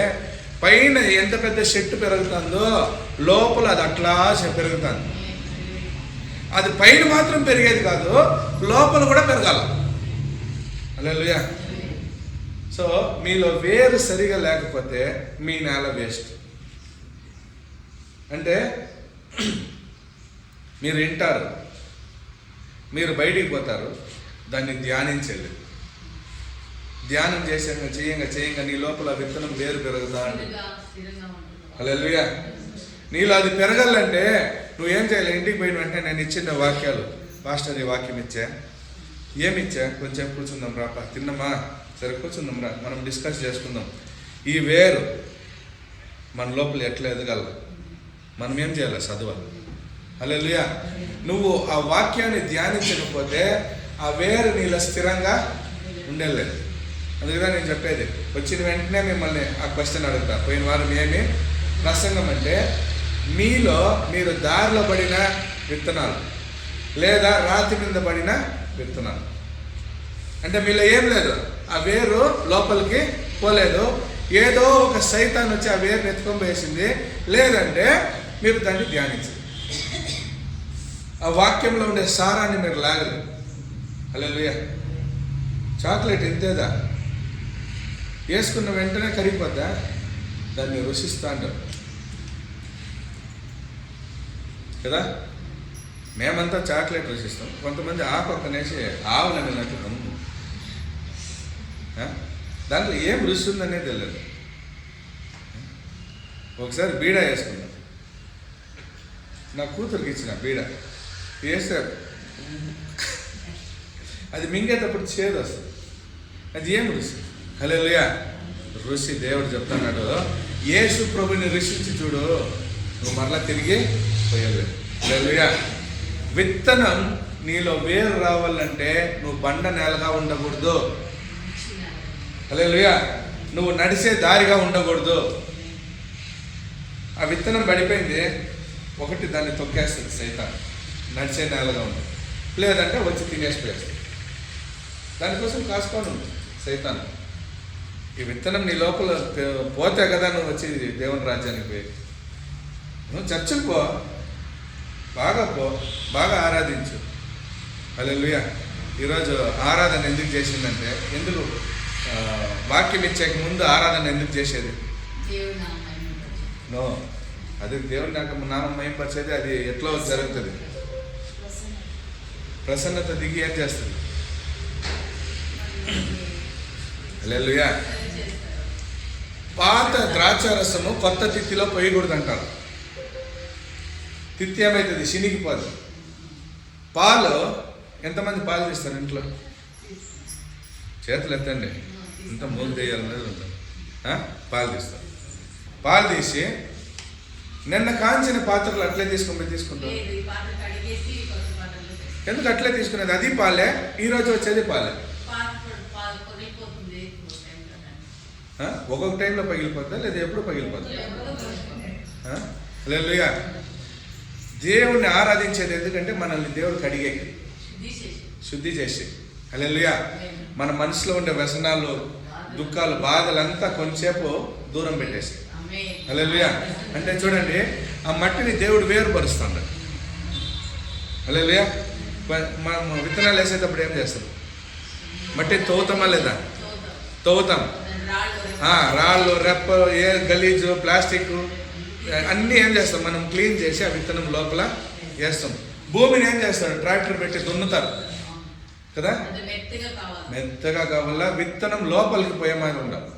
పైన ఎంత పెద్ద చెట్టు పెరుగుతుందో లోపల అది అట్లా పెరుగుతుంది. అది పైన మాత్రం పెరిగేది కాదు, లోపల కూడా పెరగాల. హల్లెలూయా. సో మీలో వేరు సరిగా లేకపోతే మీ నేల వేస్ట్. అంటే మీరు వింటారు, మీరు బయటికి పోతారు, దాన్ని ధ్యానించండి. ధ్యానం చేయంగా నీ లోపల విత్తనం వేరు పెరుగుతా ఉంటుంది. హల్లెలూయా. నీలో అది పెరగాలంటే నువ్వేం చేయాలి? ఇంటికి పోయిన వెంటనే నేను ఇచ్చిన వాక్యాలు, పాస్టర్ ఈ వాక్యం ఇచ్చా, ఏమిచ్చా, కొంచెం కూర్చుందాం రా, తిన్నమా, సరే కూర్చుందాం రా, మనం డిస్కస్ చేసుకుందాం. ఈ వేరు మన లోపల ఎట్లా ఎదగల, మనం ఏం చేయాలి? చదవాలి. హల్లెలూయా. నువ్వు ఆ వాక్యాన్ని ధ్యానించకపోతే ఆ వేరు నీలో స్థిరంగా ఉండలేదు. అందుకనే నేను చెప్పేది, వచ్చిన వెంటనే మిమ్మల్ని ఆ క్వశ్చన్ అడుగుతా. పోయిన వారం ఏమి ప్రసంగం అంటే, మీలో మీరు దారిలో పడిన విత్తనాలు లేదా రాతి మీద పడిన విత్తనాలు. అంటే మీలో ఏం లేదు, ఆ వేరు లోపలికి పోలేదు. ఏదో ఒక సైతాన్ వచ్చి ఆ వేరుని ఎత్తుకొని వేసింది, లేదంటే మీరు దాన్ని ధ్యానించండి. ఆ వాక్యంలో ఉండే సారాన్ని మీరు లాగలేదు. హల్లెలూయా. చాక్లెట్ ఇంతేదా, వేసుకున్న వెంటనే కరిగిపోద్దా? దాన్ని రుచిస్తా అంటారు కదా. మేమంతా చాక్లెట్ రుచిస్తాం, కొంతమంది ఆకొక్కనేసి ఆవులని నట్టుతాం. దాంట్లో ఏం రుచి ఉందనేది తెలియదు. ఒకసారి బీడా వేసుకున్నాం, నా కూతురికి ఇచ్చిన బీడా వేస్తే అది మింగేటప్పుడు చేదు వస్తుంది. అది ఏం రుచి? హల్లెలూయా. రుచి దేవుడు చెప్తున్నాడు, యేసు ప్రభుని రుచించి చూడు, నువ్వు మరలా తిరిగి పోయలేదు. హల్లెలూయా. విత్తనం నీలో వేరు రావాలంటే నువ్వు బండ నేలగా ఉండకూడదు. హల్లెలూయా. నువ్వు నడిచే దారిగా ఉండకూడదు. ఆ విత్తనం పడిపోయింది, ఒకటి దాన్ని తొక్కేస్తుంది సైతాన్, నడిచే నేలగా ఉంటుంది, లేదంటే వచ్చి తినేసిపోయేస్తుంది. దానికోసం కాసుకోని ఉంది సైతాన్. ఈ విత్తనం నీ లోపల పోతే కదా నువ్వు వచ్చి దేవుని రాజ్యానికి పోయి. నువ్వు చర్చకు పో, బాగా ఆరాధించు. హల్లెలూయా. ఈరోజు ఆరాధన ఎందుకు చేసిందంటే, ఎందుకు వాక్యం ఇచ్చేక ముందు ఆరాధన ఎందుకు చేసేది? నో, అది దేవుని నామం మహిమపరిచేది. అది ఎట్లా జరుగుతుంది? ప్రసన్నత దిగి ఏం చేస్తుంది? హల్లెలూయా. పాత ద్రాక్షారసము కొత్త తిత్తిలో పోయకూడదు అంటారు. తిత్తి ఏమవుతుంది? చినిగిపోదు. పాలు, ఎంతమంది పాలు తీస్తారు ఇంట్లో? చేతులు ఎత్తండి, ఇంత మూలు తీయాలనేది ఉంటుంది. పాలు తీస్తారు. పాలు తీసి నిన్న కాంచిన పాత్రలు అట్లే తీసుకుంటారు. ఎందుకు అట్లే తీసుకునేది? అది పాలే, ఈరోజు వచ్చేది పాలే. ఒక్కొక్క టైంలో పగిలిపోద్దా లేదా ఎప్పుడు పగిలిపోద్దా? హల్లెలూయా. దేవుణ్ణి ఆరాధించేది ఎందుకంటే మనల్ని దేవుడు కడిగేకి, శుద్ధి చేసి. హల్లెలూయా. మన మనసులో ఉండే వ్యసనాలు, దుఃఖాలు, బాధలంతా కొంచెంసేపు దూరం పెట్టేసి. హల్లెలూయా. అంటే చూడండి, ఆ మట్టిని దేవుడు వేరుపరుస్తాడు. హల్లెలూయా. మనం విత్తనాలు వేసేటప్పుడు ఏం చేస్తాం? మట్టి తవ్వుతామా లేదా? తవ్వుతాం. రాళ్ళు, రెప్ప, ఏ గలీజు, ప్లాస్టిక్ అన్నీ ఏం చేస్తాం, మనం క్లీన్ చేసి ఆ విత్తనం లోపల వేస్తాం. భూమిని ఏం చేస్తారు, ట్రాక్టర్ పెట్టి దున్నుతారు కదా, మెత్తగా కావాలా, విత్తనం లోపలికి పోయే మాది ఉండాలి.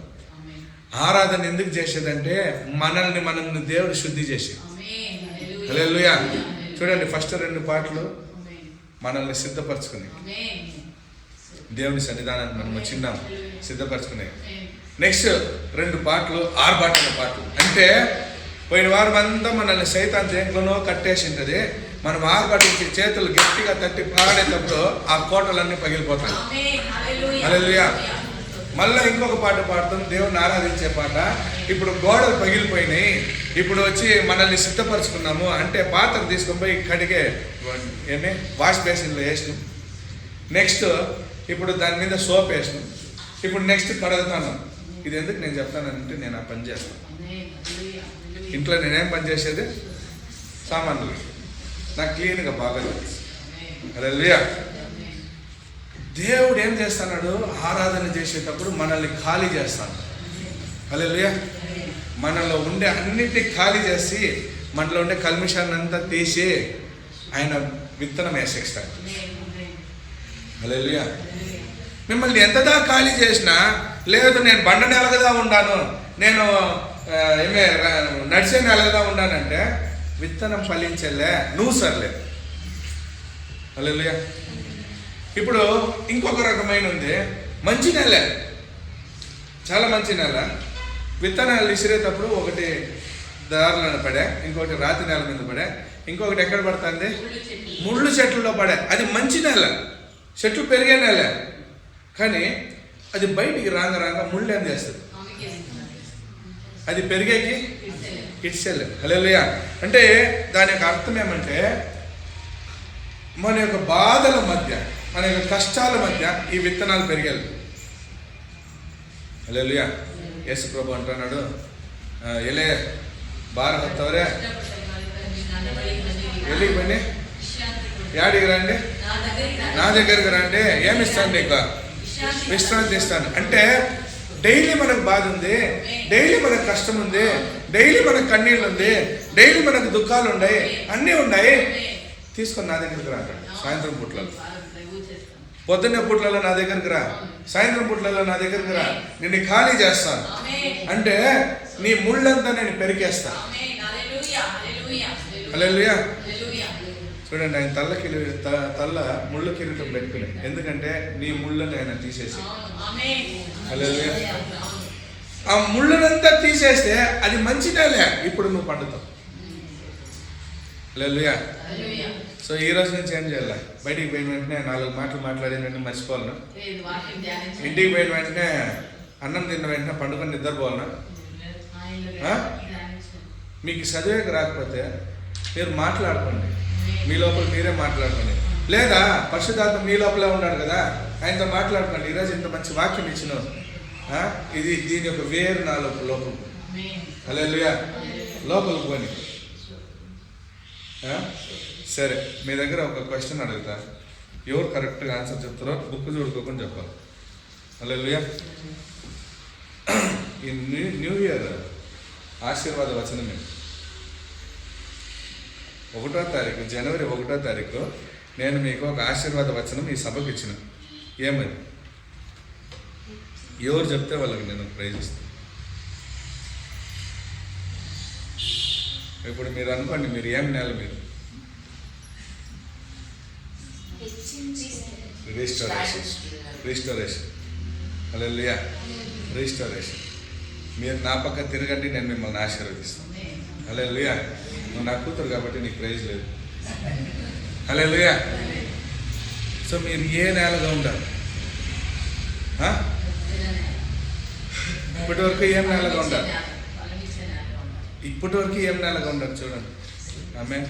ఆరాధన ఎందుకు చేసేదంటే మనల్ని దేవుడు శుద్ధి చేసి. హల్లెలూయా. చూడండి, ఫస్ట్ 2 పాటలు మనల్ని సిద్ధపరచుకుని దేవుని సన్నిధానాన్ని మనం వచ్చిన్నాం సిద్ధపరచుకునే. నెక్స్ట్ 2 పాటలు ఆర్భాటల పాటలు. అంటే పోయిన వారం అంతా మనల్ని సైతాన్ దేంట్లోనో కట్టేసింటది. మనం ఆర్భాటించి చేతులు గట్టిగా తట్టి పాడేటప్పుడు ఆ కోటలన్నీ పగిలిపోతాయి. హల్లెలూయా. మళ్ళీ ఇంకొక పాట పాడుతాం, దేవుని ఆరాధించే పాట. ఇప్పుడు గోడలు పగిలిపోయినాయి, ఇప్పుడు వచ్చి మనల్ని సిద్ధపరచుకున్నాము అంటే పాత్ర తీసుకొని పోయి కడిగే వాష్ బేసిన్లో వేసినాం. నెక్స్ట్ ఇప్పుడు దాని మీద సోప్ వేసినాం. ఇప్పుడు నెక్స్ట్ కడుగుతాను. ఇది ఎందుకు నేను చెప్తానంటే నేను ఆ పని చేస్తాను. ఇంట్లో నేనేం పని చేసేది, సామాన్లు నాకు క్లీన్గా బాగా తెలుసు. హల్లెలూయా. దేవుడు ఏం చేస్తున్నాడు, ఆరాధన చేసేటప్పుడు మనల్ని ఖాళీ చేస్తాడు. హల్లెలూయా. మనలో ఉండే అన్నిటినీ ఖాళీ చేసి మనలో ఉండే కల్మిషాన్ని అంతా తీసి ఆయన విత్తనం వేసేస్తాడు. హల్లెలూయా. మిమ్మల్ని ఎంతదా ఖాళీ చేసినా, లేదు నేను బండ నెలగదా ఉండాను, నేను నడిచే నెలగదా ఉండానంటే విత్తనం ఫలించలే, నువ్వు సర్లే. హల్లెలూయా. ఇప్పుడు ఇంకొక రకమైన ఉంది, మంచి నెల, చాలా మంచి నెల. విత్తనాలు విసిరేటప్పుడు ఒకటి దారులను పడే, ఇంకొకటి రాతి నేల మీద పడే, ఇంకొకటి ఎక్కడ పడుతుంది, ముళ్ళు చెట్లలో పడే. అది మంచి నెల, చెట్లు పెరిగే నెల. కానీ అది బయటికి రాంగ ముళ్ళు ఏం చేస్తుంది, అది పెరిగేకి ఇట్సెల్. హల్లెలూయా. అంటే దాని యొక్క అర్థం ఏమంటే మన యొక్క బాధల మధ్య, మన యొక్క కష్టాల మధ్య ఈ విత్తనాలు పెరిగాలి. హల్లెలూయా. యేసు ప్రభు అంటున్నాడు, ఎలే బార హత్తవరే ఎల్లికి పని యాడికి రండి, నా దగ్గరికి రండి, ఏమిస్తాను నీకు, విశ్రాంతి ఇస్తాను. అంటే డైలీ మనకు బాధ ఉంది, డైలీ మనకు కష్టం ఉంది, డైలీ మనకు కన్నీళ్ళు ఉంది, డైలీ మనకు దుఃఖాలు ఉన్నాయి, అన్నీ ఉన్నాయి, తీసుకొని నా దగ్గరికి రా అంటాడు. సాయంత్రం పూట్లలో, పొద్దున్నే పూట్లలో నా దగ్గరికి రా, సాయంత్రం పూట్లలో నా దగ్గరికి రా, నిన్ను ఖాళీ చేస్తాను. అంటే నీ ముళ్ళంతా నేను పెరికేస్తాను. హల్లెలూయా. చూడండి, ఆయన తల్ల ముళ్ళు కిరీటం పెట్టుకుని, ఎందుకంటే నీ ముళ్ళని ఆయన తీసేసి. హల్లెలూయా. ఆ ముళ్ళనంతా తీసేస్తే అది మంచిదేలే, ఇప్పుడు నువ్వు పండుతావు. హల్లెలూయా. సో ఈ రోజు నుంచి ఏం చేయాలి, బయటికి పోయిన వెంటనే 4 మాటలు మాట్లాడిన మర్చిపోవాలన్నా, ఇంటికి పోయిన వెంటనే అన్నం తిన్న వెంటనే పండుకొని నిద్రపోవాలన్నా. మీకు చదివేకి రాకపోతే మీరు మాట్లాడుకోండి, మీ లోపల మీరే మాట్లాడుకోండి. లేదా పరిశుద్ధాత్మ మీ లోపలే ఉన్నాడు కదా, ఆయనతో మాట్లాడుకోండి. ఈరోజు ఇంత మంచి వాక్యం ఇచ్చినావు, ఇది దీని యొక్క వేరు నా లోపల. హల్లెలూయా. లోపలికి పోని. సరే, మీ దగ్గర ఒక క్వశ్చన్ అడుగుతా, ఎవరు కరెక్ట్గా ఆన్సర్ చెప్తారో బుక్ చూడుకోకుండా చెప్పాలి. హల్లెలూయా. ఈ న్యూ ఇయర్ ఆశీర్వాద వచనమే 1వ తారీఖు, జనవరి 1వ తారీఖు నేను మీకు ఒక ఆశీర్వాద వచనం ఈ సభకు ఇచ్చిన. ఏమని ఎవరు చెప్తే వాళ్ళకి నేను ప్రైజ్ ఇస్తాను. ఇప్పుడు మీరు అనుకోండి, మీరు ఏం నెల, మీరు రిస్టోరేషన్. హల్లెలూయా. రిస్టోరేషన్. మీరు నా పక్క తిరగండి, నేను మిమ్మల్ని ఆశీర్వదిస్తాను. హల్లెలూయా. నువ్వు నా కూతురు కాబట్టి నీకు ప్రైజ్ లేదు. హల్లెలూయా. సో మీరు ఏ నెలగా ఉంటారు, ఇప్పటి వరకు ఏం నెలగా ఉంటారు, ఇప్పటి వరకు ఏం నెలగా ఉంటారు చూడండి. ఆమేన్.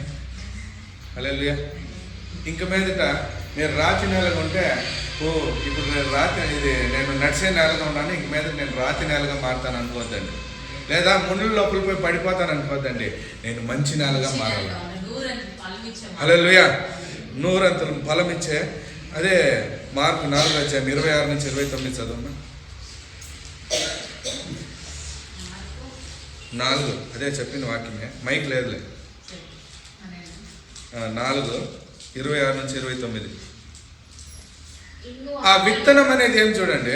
హల్లెలూయా. ఇంక మీదట మీరు రాతి నెలగా ఉంటే, ఇప్పుడు నేను నేను నడిచే నెలగా ఉన్నాను, ఇంక మీద నేను రాతి నెలగా మారుతాను అనుకోవద్దండి. లేదా ముళ్ళు లోపల పోయి పడిపోతాను అనుకోవద్దండి, నేను మంచి నెలగా మారాలి. హల్లెలూయా. 100 ఫలం ఇచ్చే, అదే మార్కు 4:26-29 చదవమ్మా. 4 అదే చెప్పిన వాక్యమే, మైక్ లేదులే. 4:26-29. ಇನ್ನು ఆ విత్తనం అనేది ఏం చూడండి.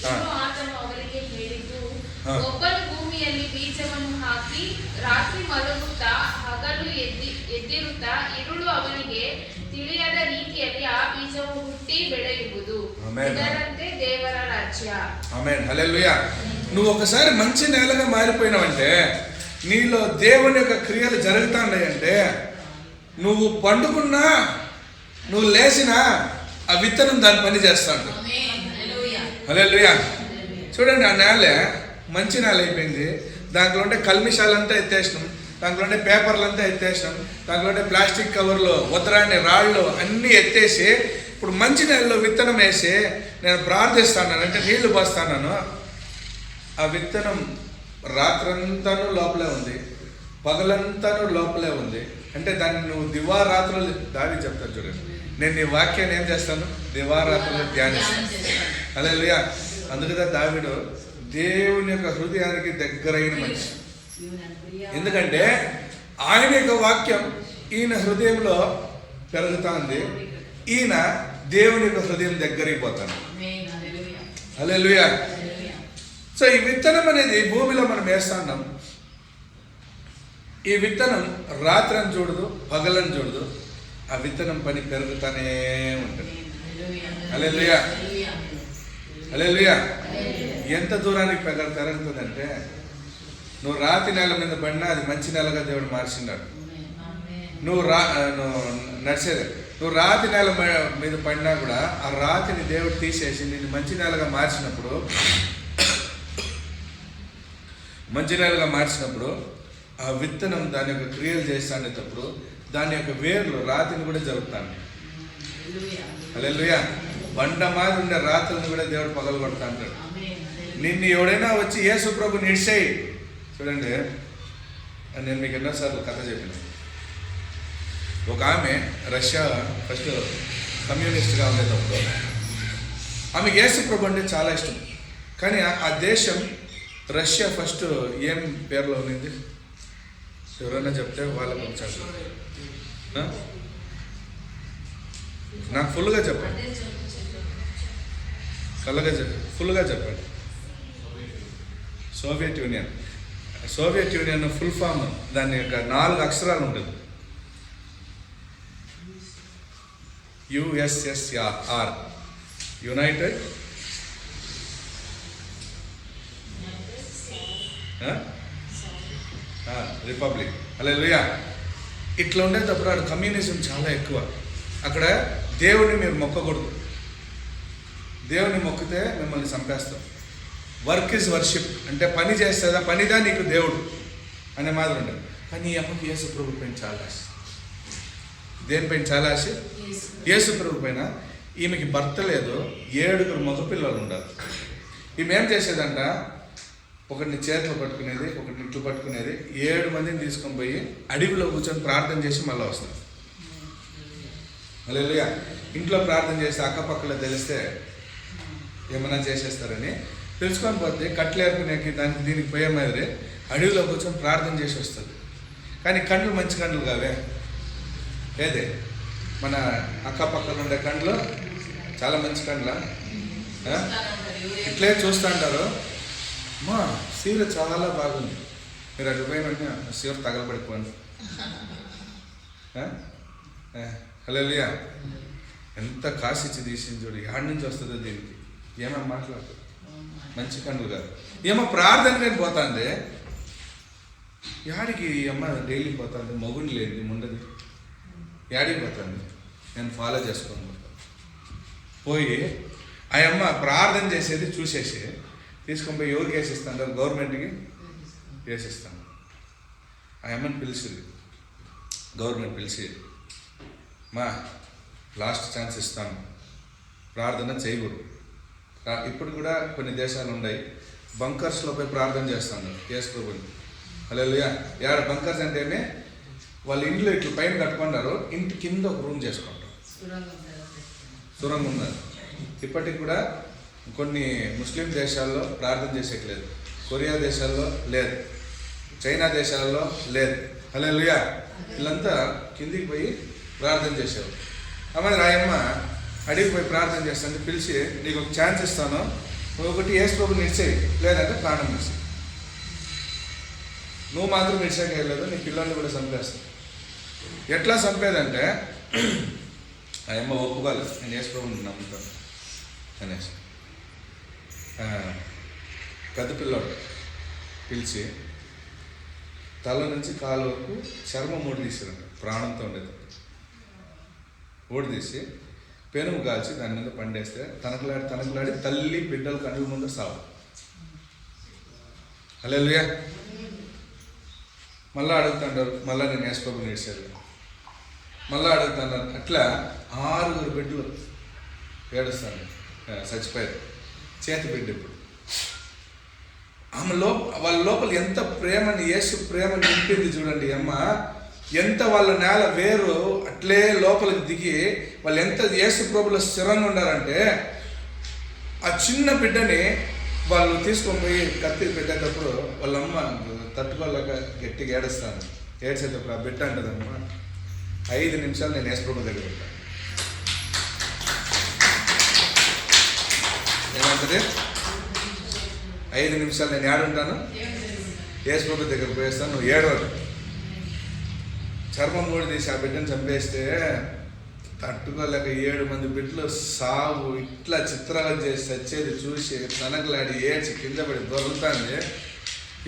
ಇನ್ನು ಆತನು ಅವರಿಗೆ ಹೇಳಿದ್ದು, ಹಾ. ಒಬ್ಬನು ಭೂಮಿಯಲ್ಲಿ ಬೀಜವನ್ನು ಹಾಕಿ ರಾತ್ರಿ ಮಲಗುತ್ತಾ ಹಗಲು ಎದ್ದಿರುತ್ತಾ ಇರುಳು ಅವನಿಗೆ ತಿಳಿಯದ ರೀತಿಯಲ್ಲಿ ಆ ಬೀಜವು ಹುಟ್ಟಿ ಬೆಳೆಯುವುದು. ಆಮೆನ್. ಇದರಂತೆ ದೇವರ ರಾಜ್ಯ. ఆమేన్, హల్లెలూయా. నువ్వు ఒకసారి మంచి నేలగా మారిపోయినావంటే, నీలో దేవుని యొక్క క్రియలు జరుగుతాయంటే, నువ్వు పండుకున్నా నువ్వు లేచినా ఆ విత్తనం దాని పని చేస్తాడు. హల్లెలూయా. చూడండి, ఆ నేల మంచి నేల అయిపోయింది. దాంట్లో ఉండే కల్మిషాలంతా ఎత్తేసినాం, దాంట్లో ఉండే పేపర్లంతా ఎత్తేసినాం, దాంట్లో ఉండే ప్లాస్టిక్ కవర్లు, ఉత్తరాన్ని రాళ్ళు అన్నీ ఎత్తేసి ఇప్పుడు మంచి నేలలో విత్తనం వేసి నేను ప్రార్థిస్తాను అంటే నీళ్లు పోస్తాను. ఆ విత్తనం రాత్రంతాను లోపలే ఉంది, పగలంతాను లోపలే ఉంది. అంటే దాన్ని నువ్వు దివారాత్రులు దాడి చెప్తాను చూడండి. నేను నీ వాక్యాన్ని ఏం చేస్తాను, దివారాత్రులు ధ్యానిస్తాను. హల్లెలూయా. అందుకదా దావీదు దేవుని యొక్క హృదయానికి దగ్గరైన మనిషి. ఎందుకంటే ఆయన యొక్క వాక్యం ఈయన హృదయంలో పెరుగుతా ఉంది. ఈయన దేవుని యొక్క హృదయం దగ్గరికి పోతాడు. హల్లెలూయా. సో ఈ విత్తనం అనేది భూమిలో మనం వేస్తున్నాం. ఈ విత్తనం రాత్రని చూడదు, పగలని చూడదు. ఆ విత్తనం పని పెరుగుతానే ఉంటుంది. హల్లెలూయా, హల్లెలూయా. ఎంత దూరానికి పెరుగుతుందంటే, నువ్వు రాతి నేల మీద పడినా అది మంచి నేలగా దేవుడు మార్చినాడు. నువ్వు నడిచేది నువ్వు రాతి నేల మీద పడినా కూడా ఆ రాతిని దేవుడు తీసేసి నిన్ను మంచి నేలగా మార్చినప్పుడు, ఆ విత్తనం దాని యొక్క క్రియలు చేస్తానేటప్పుడు దాని యొక్క వేర్లు రాతిని కూడా జరుపుతాను. హల్లెలూయా. బండ మాది ఉండే రాత్రులను కూడా దేవుడు పగలగొడతా అంటాడు. నిన్ను ఎవడైనా వచ్చి యేసు ప్రభుని ఇడిసేయి. చూడండి, నేను మీకు ఎన్నోసార్లు కథ చెప్పిన. ఒక ఆమె రష్యా ఫస్ట్ కమ్యూనిస్ట్గా ఉండేటప్పుడు ఆమెకి యేసు ప్రభు అంటే చాలా ఇష్టం. కానీ ఆ దేశం రష్యా ఫస్ట్ ఏం పేర్లో ఉన్నింది? ఎవరైనా చెప్తే వాళ్ళకు వచ్చాడు. నాకు ఫుల్గా చెప్పండి, ఫుల్గా చెప్పండి. Soviet Union. Soviet Union full form దాని యొక్క 4 అక్షరాలు ఉంటుంది. USSR, united republic. హల్లెలూయా. ఇట్లా ఉండేటప్పుడు అక్కడ కమ్యూనిజం చాలా ఎక్కువ. అక్కడ దేవుడిని మీరు మొక్కకూడదు. దేవుని మొక్కితే మిమ్మల్ని చంపేస్తాం. వర్క్ ఇస్ వర్షిప్, అంటే పని చేస్తుందా, పనిదా నీకు దేవుడు అనే మాదిరి ఉండదు. కానీ ఈ అమ్మకి యేసు ప్రభు పైన చాలా ఆశ. దేనిపైన చాలా ఆశ? యేసు ప్రభు పైన. ఈమెకి భర్త లేదు, 7 మగపిల్లలు ఉండాలి. ఈమె ఏం చేసేదంట, ఒకటిని చేతిలో పట్టుకునేది, ఒకటిని ఇంట్లో పట్టుకునేది, 7 మందిని తీసుకొని పోయి అడవిలో కూర్చొని ప్రార్థన చేసి మళ్ళీ వస్తుంది. హల్లెలూయా. ఇంట్లో ప్రార్థన చేసి అక్కపక్కలో తెలిస్తే ఏమైనా చేసేస్తారని తెలుసుకొని పోతే కట్లు ఏర్పడినాకి దానికి దీనికి పోయే మాదిరి అడవిలో కూర్చొని ప్రార్థన చేసి వస్తుంది. కానీ కండ్లు మంచి కండ్లు కావే. ఏదే మన అక్కపక్కన ఉండే కండ్లు చాలా మంచి కండ్ల. ఇట్లే చూస్తూ అంటారు, మా సీర చాలా బాగుంది, మీరు అటు పోయిన సీర తగలబడిపోండి. హల్లెలూయా. ఎంత కాసిచ్చి తీసింది చూడు. యాడ్ నుంచి వస్తుందో దీనికి ఏమో మాట్లాడుతుంది. మంచి కండ్లు కాదు. ఏమో ప్రార్థన కానీ పోతుంది. యాడికి అమ్మ డైలీ పోతుంది, మగుని లేదు ఉండదు. యాడికి పోతుంది, నేను ఫాలో చేసుకోను. పోయి ఆ అమ్మ ప్రార్థన చేసేది చూసేసి తీసుకొని పోయి ఎవరికి వేసిస్తాను, గవర్నమెంట్కి వేసిస్తాను. ఆ అమ్మని పిలిచింది గవర్నమెంట్, పిలిచి మా లాస్ట్ ఛాన్స్ ఇస్తాను, ప్రార్థన చేయకూడదు. ఇప్పుడు కూడా కొన్ని దేశాలు ఉన్నాయి, బంకర్స్లో పోయి ప్రార్థన చేస్తాను యేసు ప్రభుని. హల్లెలూయా. యాడ బంకర్స్ అంటేనే వాళ్ళ ఇంట్లో ఇట్లా పైన కట్టుకుంటారు, ఇంటి కింద ఒక రూమ్ చేసుకుంటారు, సురంగం ఉన్నది. ఇప్పటికి కూడా కొన్ని ముస్లిం దేశాల్లో ప్రార్థన చేసేట్లేదు, కొరియా దేశాల్లో లేదు. చైనా దేశాల్లో లేదు. హల్లెలూయా. వీళ్ళంతా కిందికి పోయి ప్రార్థన చేసేవారు. అమ్మాయి రాయమ్మ అడిగి పోయి ప్రార్థన చేస్తాను, పిలిచి నీకు ఒక ఛాన్స్ ఇస్తాను, ఒకటి యేసు ప్రభుని ఇచ్చేయి, లేదంటే ప్రాణం ఇచ్చేయి. నువ్వు మాత్రం ఇచ్చాక వెళ్ళలేదు, నీ పిల్లల్ని కూడా చంపేస్తావు. ఎట్లా చంపేదంటే ఆ అమ్మ ఒప్పుకోలేదు, నేను యేసు ప్రభుని నమ్ముతాను అనేసి. పెద్ద పిల్లోడు పిలిచి తల నుంచి కాలు వరకు చర్మం ఊడి తీసిరంట, ప్రాణంతో ఉండేది. ఊడి తీసి పెనుము కాల్చి దాని మీద పండేస్తే తనకలాడి తల్లి బిడ్డలు కనుల ముందు సావు. హల్లెలూయా. మళ్ళీ అడుగుతుంటారు, మళ్ళీ నేను యేసు ప్రభుని ఏడ్చారు, మళ్ళీ అడుగుతున్నారు. అట్లా 6 బిడ్డలు ఏడుస్తాను, చచ్చిపోయారు. చేతి బిడ్డ ఇప్పుడు ఆమె వాళ్ళ లోపల ఎంత ప్రేమని, యేసు ప్రేమని నింపింది చూడండి అమ్మ. ఎంత వాళ్ళ నేల వేరు అట్లే లోపలికి దిగి వాళ్ళు ఎంత యేసు ప్రభులో స్థిరంగా ఉండారంటే, ఆ చిన్న బిడ్డని వాళ్ళు తీసుకొని పోయి కత్తి పెట్టేటప్పుడు వాళ్ళమ్మ తట్టుకోలేక గట్టిగా ఏడుస్తాను. ఏడ్చేటప్పుడు ఆ బిడ్డ అంటదమ్మా, 5 నిమిషాలు నేను యేసు ప్రభు దగ్గర ఉంటాను. ఏమంటది? 5 నిమిషాలు నేను ఏడుంటాను, యేసు ప్రభు దగ్గర పోయేస్తాను, నువ్వు ఏడవదు. చర్మం కూడా తీసి ఆ బిడ్డను చంపేస్తే తట్టుకోలేక 7 మంది బిడ్డలు సావు ఇట్లా చిత్రాలు చేసి చచ్చేది చూసి తనకలాడి ఏడ్చి కింద పడి దొరుకుతుంది.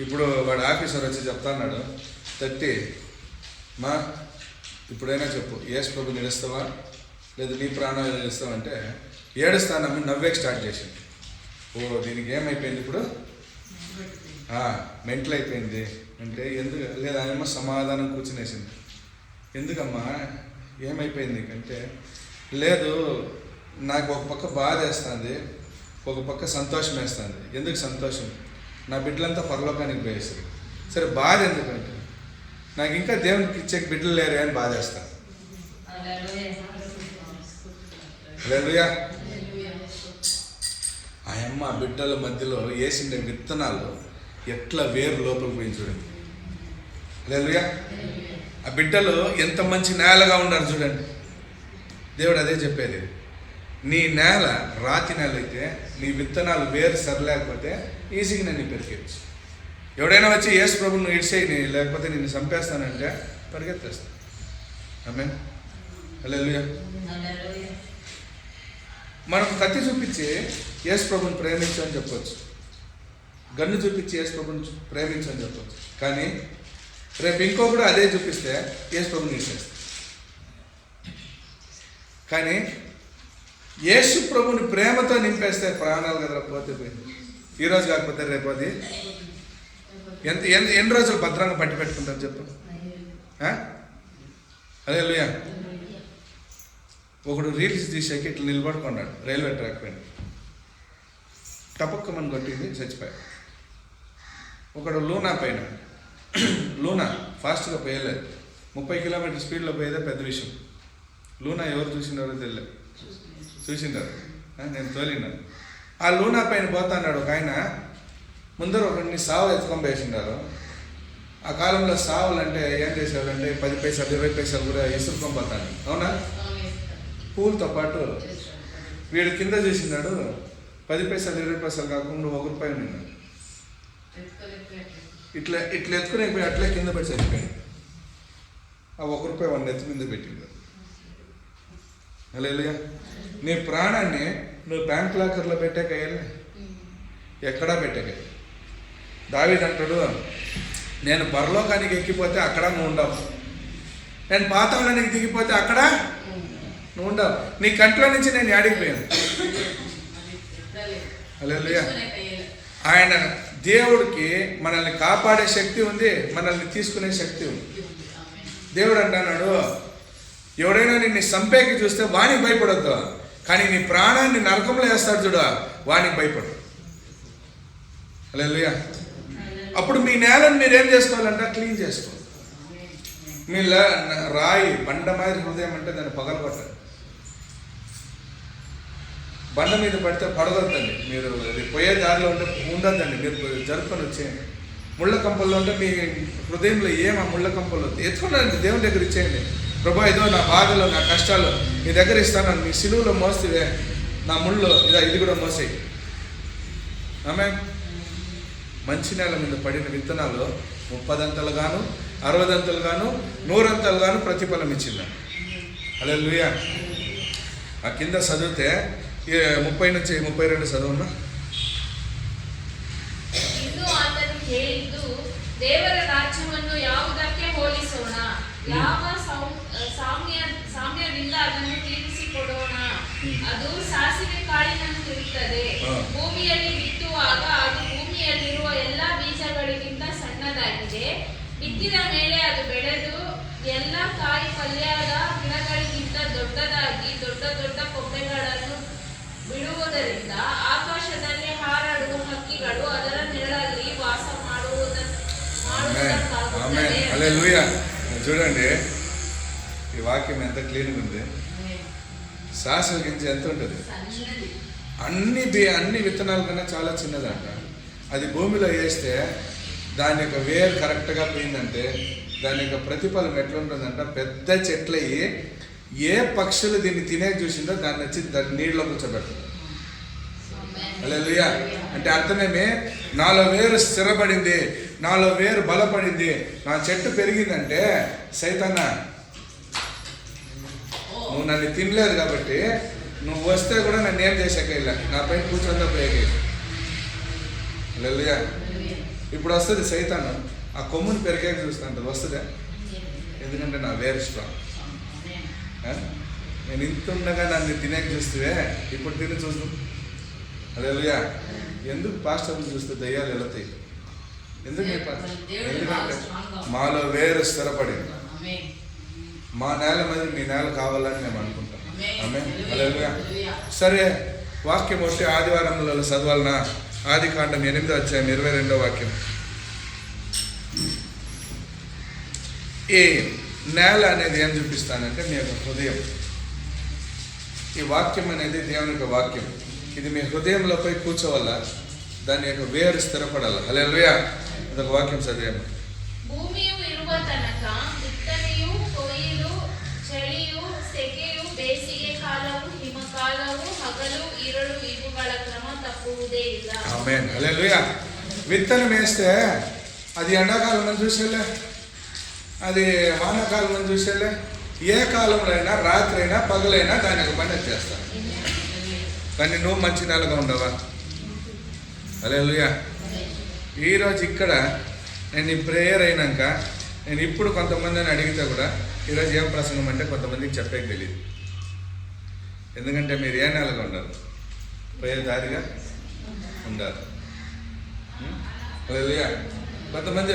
ఇప్పుడు వాడు ఆఫీసర్ వచ్చి చెప్తాన్నాడు, తట్టి మా ఇప్పుడైనా చెప్పు, యేసు ప్రభు నిలుస్తావా లేదా నీ ప్రాణాలు నిలుస్తావంటే ఏడుస్తానమ్మి నవ్వేకి స్టార్ట్ చేసింది. ఓ దీనికి ఏమైపోయింది ఇప్పుడు, మెంటల్ అయిపోయింది అంటే. ఎందుకు లేదా ఆయమ్మ సమాధానం కూర్చునేసింది. ఎందుకమ్మా ఏమైపోయింది అంటే, లేదు నాకు ఒక పక్క బాధ వేస్తుంది, ఒక పక్క సంతోషం వేస్తుంది. ఎందుకు సంతోషం? నా బిడ్డలంతా పరలోకానికి పోయేసారు. సరే బాధ ఎందుకంటే, నాకు ఇంకా దేవునికి ఇచ్చే బిడ్డలు లేరు అని బాధ వేస్తాను. హల్లెలూయా. ఆ అమ్మ బిడ్డల మధ్యలో వేసిన విత్తనాలు ఎట్లా వేరు లోపలికి పోయి చూడండి. హల్లెలూయా. ఆ బిడ్డలు ఎంత మంచి నేలగా ఉన్నారు చూడండి. దేవుడు అదే చెప్పేది, నీ నేల రాతి నేల అయితే నీ విత్తనాలు వేరు సరిలేకపోతే ఈజీగా నన్ను పెరిగేయచ్చు. ఎవడైనా వచ్చి యేసు ప్రభుని నువ్వు ఇడిసేయి లేకపోతే నిన్ను చంపేస్తానంటే పరిగెత్తేస్తాను. ఆమేన్. హల్లెలూయా. మనం కత్తి చూపించి యేసు ప్రభుని ప్రేమించని చెప్పవచ్చు, గన్ను చూపించి యేసు ప్రభుని ప్రేమించని చెప్పవచ్చు. కానీ రేపు ఇంకొకడు అదే చూపిస్తే యేసు ప్రభుని ఇచ్చేస్తాం. కానీ యేసు ప్రభుని ప్రేమతో నింపేస్తే ప్రాణాలు కదా పోతే పోయింది. ఈరోజు కాకపోతే రేపు అది ఎన్ని రోజులు భద్రంగా పట్టి పెట్టుకుంటారు చెప్పు. హల్లెలూయా. ఒకడు రీల్స్ తీసాక ఇట్లా నిలబడుకున్నాడు రైల్వే ట్రాక్ పైన, టపక్కమని కొట్టింది, చచ్చిపోయాడు. ఒకడు లూనా పైన, లూనా ఫాస్ట్గా పోయలేదు, 30 కిలోమీటర్ స్పీడ్లో పోయేదే పెద్ద విషయం. లూనా ఎవరు చూసినారో తెలియదు, చూసినారు, నేను తోలినాను. ఆ లూనా పైన పోతాన్నాడు ఒక ఆయన, ముందర ఒకరిని సావులు ఎత్తుకొని వేసినారు. ఆ కాలంలో సావులు అంటే ఏం చేసేవాళ్ళంటే 10 పైసలు 20 పైసలు కూడా ఇసురుకొని పోతాను, అవునా? పూలతో పాటు వీడు కింద చూసినాడు, 10 పైసలు 20 పైసలు కాకుండా 1 రూపాయి ఉన్నాడు. ఇట్లా ఎత్తుకుని అయిపోయి అట్లే కింద పెట్టి చచ్చిపోయాడు. ఆ 1 రూపాయి వాడిని ఎత్తు మీద పెట్టిండు. హల్లెలూయా. నీ ప్రాణాన్ని నువ్వు బ్యాంక్ లాకర్లో పెట్టాకయ్యలే, ఎక్కడా పెట్టాకయ్య. దావీదు అంటాడు, నేను పరలోకానికి ఎక్కిపోతే అక్కడ నువ్వు ఉండవు, నేను పాతాళానికి దిగిపోతే అక్కడ నువ్వు ఉండవు, నీ కంట్లో నుంచి నేను యాడికిపోయాను. హల్లెలూయా. ఆయన దేవుడికి మనల్ని కాపాడే శక్తి ఉంది, మనల్ని తీసుకునే శక్తి ఉంది. దేవుడు అంటున్నాడు, ఎవడైనా నిన్ను చంపేకి చూస్తే వానికి భయపడొద్దు, కానీ నీ ప్రాణాన్ని నరకంలో వేస్తాడు చూడ, వానికి భయపడు. హల్లెలూయా. అప్పుడు మీ నేలను మీరేం చేసుకోవాలంటే క్లీన్ చేసుకోవాలి. మీ రాయి బండ మాదిరి హృదయం అంటే దాన్ని పగలగొట్టాలి. బండ మీద పడితే పడగొద్దండి, మీరు అది పోయే దారిలో ఉంటే ఉండొద్దండి, మీరు జరుపుకొని వచ్చేయండి. ముళ్ళ కంపల్లో ఉంటే మీ హృదయంలో ఆ ముళ్ళ కంపలు ఎత్తుకున్నారండి, దేవుని దగ్గర ఇచ్చేయండి. ప్రభా ఏదో నా బాధలు నా కష్టాలు మీ దగ్గర ఇస్తాను, మీ సిలువులో మోస్తే నా ముళ్ళు ఇది కూడా మోసేయి. ఆమె మంచి నేల మీద పడిన విత్తనాలు 30 అంతలుగాను 60 అంతలుగాను 100 అంతలుగాను ప్రతిఫలం ఇచ్చింది. హల్లెలూయా. ఆ కింద చదివితే 30 నుంచి 32 చదువున్నా. ಇನ್ನು ಆತನು ಹೇಳಿದ್ದು, ದೇವರ ರಾಜ್ಯವನ್ನು ಯಾವುದಕ್ಕೆ ಹೋಲಿಸೋಣ? ಯಾವ ಸಾಮ್ಯದಿಂದ ಅದನ್ನು ತೀರಿಸಿಕೊಡೋಣ? ಅದು ಸಾಸಿವೆ ಕಾಳಿನಂತೆ ಇರುತ್ತದೆ. ಭೂಮಿಯಲ್ಲಿ ಬಿತ್ತುವಾಗ ಅದು ಭೂಮಿಯಲ್ಲಿರುವ ಎಲ್ಲಾ ಬೀಜಗಳಿಗಿಂತ ಸಣ್ಣದಾಗಿದೆ. ಬಿತ್ತಿದ ಮೇಲೆ ಅದು ಬೆಳೆದು ಎಲ್ಲ ಕಾಯಿ ಪಲ್ಯದ ಗಿಡಗಳಿಗಿಂತ ದೊಡ್ಡದಾಗಿ ದೊಡ್ಡ ದೊಡ್ಡ ಕೊಂಬೆಗಳನ್ನು ಬಿಡುವುದರಿಂದ ಆಕಾಶದಲ್ಲಿ ಹಾರಾಡುವ ಹಕ್ಕಿಗಳು ಅದರ ನೆರಳಲ್ಲಿ ವಾಸ ಮಾಡುವುದಕ್ಕಾಗುತ್ತದೆ. హల్లెలూయా. చూడండి ఈ వాక్యం ఎంత క్లీన్గా ఉంది. సాసివ గింజ ఎంత ఉంటుంది? అన్ని విత్తనాల కన్నా చాలా చిన్నదంట. అది భూమిలో వేస్తే దాని యొక్క వేరు కరెక్ట్గా పోయిందంటే దాని యొక్క ప్రతిఫలం ఎట్లుంటుందంట, పెద్ద చెట్లయ్యి ఏ పక్షులు దీన్ని తినే చూసిందో దాన్ని వచ్చి దాన్ని నీళ్ళలో కూర్చోబెడుతుంది. హల్లెలూయా. అంటే అర్థమేమే, నాలో వేరు స్థిరపడింది, నాలో వేరు బలపడింది, నా చెట్టు పెరిగిందంటే సైతానా నువ్వు నన్ను తినలేదు కాబట్టి నువ్వు వస్తే కూడా నన్ను ఏం చేసాక ఇలా నా పైన కూర్చొని పోయేది. హల్లెలూయా. ఇప్పుడు వస్తుంది సైతాను, ఆ కొమ్ముని పెరిగాక చూస్తుంటుంది, వస్తుందా? ఎందుకంటే నా వేరు స్ట్రాంగ్. నేను ఇంత ఉండగా నన్ను తినేక చూస్తే ఇప్పుడు తిని చూద్దాం. హల్లెలూయా. ఎందుకు పాస్టర్ని చూస్తే దయ్యాలు వెళతాయి? ఎందుకంటే మాలో వేరు స్థిరపడింది. మా నేల మీద మీ నేల కావాలని మేము అనుకుంటాం. ఆమేన్. హల్లెలూయా. సరే, వాక్యం వచ్చి ఆదివారంలో చదవాలన్నా. ఆదికాండం 8వ అధ్యాయం 22వ వాక్యం. ఈ నేల అనేది ఏం చూపిస్తానంటే మీ యొక్క హృదయం. ఈ వాక్యం అనేది దేవుని యొక్క వాక్యం. ఇది మీ హృదయంలో పోయి కూర్చోవాలా, దాని యొక్క వేరు స్థిరపడాల. హల్లెలూయా. అదొక వాక్యం చదివాము. ಭೂಮಿಯು ಇರುವ ತನಕ ಬಿತ್ತನೆಯು ಕೊಯ್ಲು, ಚಳಿಯು, ಸೆಕೆಯು, ಬೇಸಿಗೆ ಕಾಲವು, ಹಿಮಕಾಲವು, ಹಗಲು ಇರಳು ಇವುಗಳ ಕ್ರಮ ತಪ್ಪುವುದೇ ಇಲ್ಲ. ఆమేన్. హల్లెలూయా. విత్తనం వేస్తే అది ఎండాకాలం చూసేలే, అది వానాకాలం చూసేలే, ఏ కాలంలో అయినా రాత్రి అయినా పగలైనా దాని యొక్క పని చేస్తాను. కానీ నువ్వు మంచి నెలగా ఉండవా? హల్లెలూయా. ఈరోజు ఇక్కడ నేను ఈ ప్రేయర్ అయినాక నేను ఇప్పుడు కొంతమందిని అడిగితే కూడా ఈరోజు ఏం ప్రసంగం అంటే కొంతమందికి చెప్పేకి తెలియదు. ఎందుకంటే మీరు ఏ నెలగా ఉండాలి? పోయే దారిగా ఉండాలి. హల్లెలూయా. కొంతమంది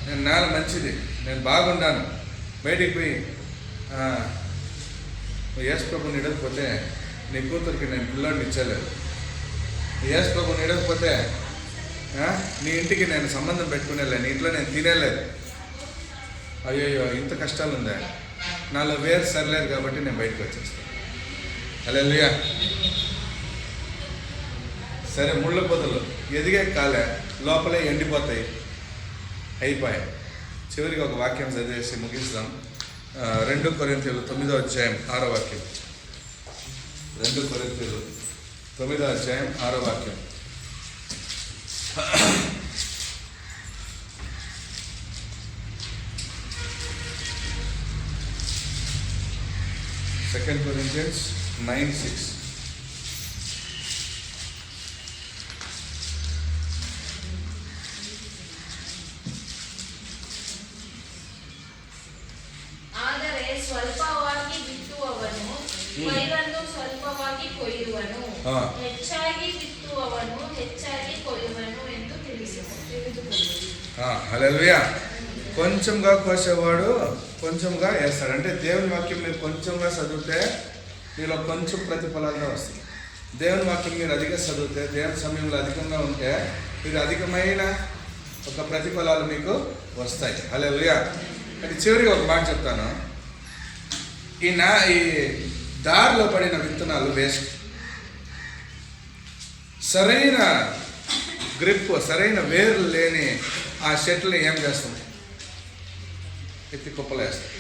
నేను నేల మంచిది, నేను బాగుండాను, బయటికి పోయి యేసు ప్రభుని ఇడకపోతే నీ కూతురికి నేను పిల్లోడిని ఇచ్చలేదు, యేసు ప్రభుని ఇడకపోతే నీ ఇంటికి నేను సంబంధం పెట్టుకునేలే, నీ ఇంట్లో నేను తినేలేదు, అయ్యో ఇంత కష్టాలు ఉందా, నాలో వేరు సరిలేదు కాబట్టి నేను బయటకు వచ్చేస్తాను. హల్లెలూయా. సరే, ముళ్ళ పొదలు ఎదిగే కాలే, లోపలే ఎండిపోతాయి, అయిపోయాయి. చివరికి ఒక వాక్యం చదివేసి ముగిస్తాం. 2 కొరింథీయులు 9వ అధ్యాయం 6వ వాక్యం. 2 కొరింథీయులు 9వ అధ్యాయం 6వ వాక్యం. Second Corinthians 9:6. ಆದರೆ ಸ್ವಲ್ಪವಾಗಿ ಬಿತ್ತುವವನು ಪೈರನ್ನು ಸ್ವಲ್ಪವಾಗಿ ಕೊಯ್ಯುವನು, ಹೆಚ್ಚಾಗಿ ಬಿತ್ತುವವನು ಹೆಚ್ಚಾಗಿ ಕೊಯ್ಯುವನು ಎಂದು ತಿಳಿದುಕೊಳ್ಳಿ. హల్లెలూయా. కొంచెంగా కోసేవాడు కొంచెంగా వేస్తాడు. అంటే దేవుని వాక్యం మీరు కొంచెంగా చదివితే మీలో కొంచెం ప్రతిఫలాలుగా వస్తుంది. దేవుని వాక్యం మీరు అధికంగా చదివితే, దేవుని సమయంలో అధికంగా ఉంటే మీరు అధికమైన ఒక ప్రతిఫలాలు మీకు వస్తాయి. హల్లెలూయా. అది చివరిగా ఒక మాట చెప్తాను. ఈ దారిలో పడిన విత్తనాలు వేస్ట్. సరైన గ్రిప్, సరైన వేర్లు లేని ఆ చెట్లని ఏం చేస్తాం? ఎత్తి కుప్పలు వేస్తాం.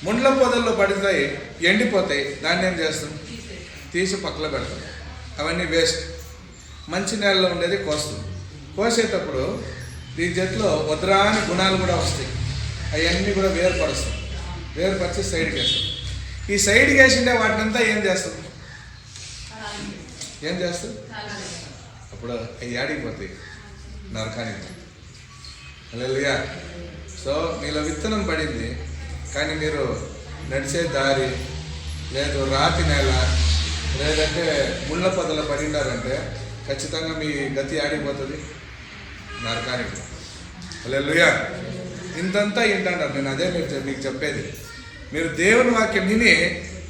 ముండ్ల పొదల్లో పడితాయి, ఎండిపోతాయి, దాన్ని ఏం చేస్తాం? తీసి పక్కలో పెడతాం. అవన్నీ వేస్ట్. మంచి నేలలో ఉండేది కోస్తాం. కోసేటప్పుడు ఈ చెట్లో వద్రాని గుణాలు కూడా వస్తాయి. అవన్నీ కూడా వేరుపరుస్తాం. వేరుపరిచి సైడ్కి వేస్తాం. ఈ సైడ్కి వేసిండే వాటినంతా ఏం చేస్తాం? ఏం చేస్తాం? అప్పుడు అవి ఆడిపోతాయి, నరకానికి. హల్లెలూయా. సో మీలో విత్తనం పడింది, కానీ మీరు నడిచే దారి లేదు, రాతి నేల లేదంటే ముళ్ళ పొదల పడిండారంటే ఖచ్చితంగా మీ గతి ఆడిపోతుంది, నరకానికి. హల్లెలూయా. ఇంతంతా ఏంటంటారు? నేను అదే మీకు చెప్పేది. మీరు దేవుని వాక్యం విని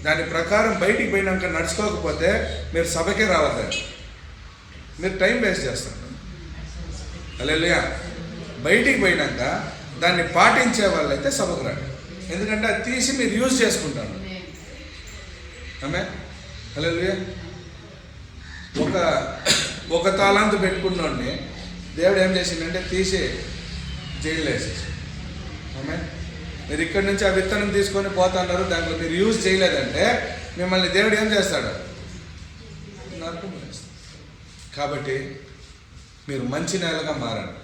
దాని ప్రకారం బయటికి పోయినాక నడుచుకోకపోతే మీరు సభకే రావద్దండి, మీరు టైం వేస్ట్ చేస్తారు. హల్లెలూయా. బయటికి పోయినాక దాన్ని పాటించే వాళ్ళైతే సభకు రండి, ఎందుకంటే అది తీసి మీరు యూజ్ చేసుకుంటారు. ఆమె హల్లెలూయా. ఒక తాళంతు పెట్టుకున్నోడిని దేవుడు ఏం చేసిండంటే తీసి జైల్లో వేసేసి. ఆమె మీరు ఇక్కడి నుంచి ఆ విత్తనం తీసుకొని పోతున్నారు, దాంట్లో మీరు యూజ్ చేయలేదంటే మిమ్మల్ని దేవుడు ఏం చేస్తాడు? నరకం చేస్తాడు. కాబట్టి మీరు మంచి నేలగా మారండి.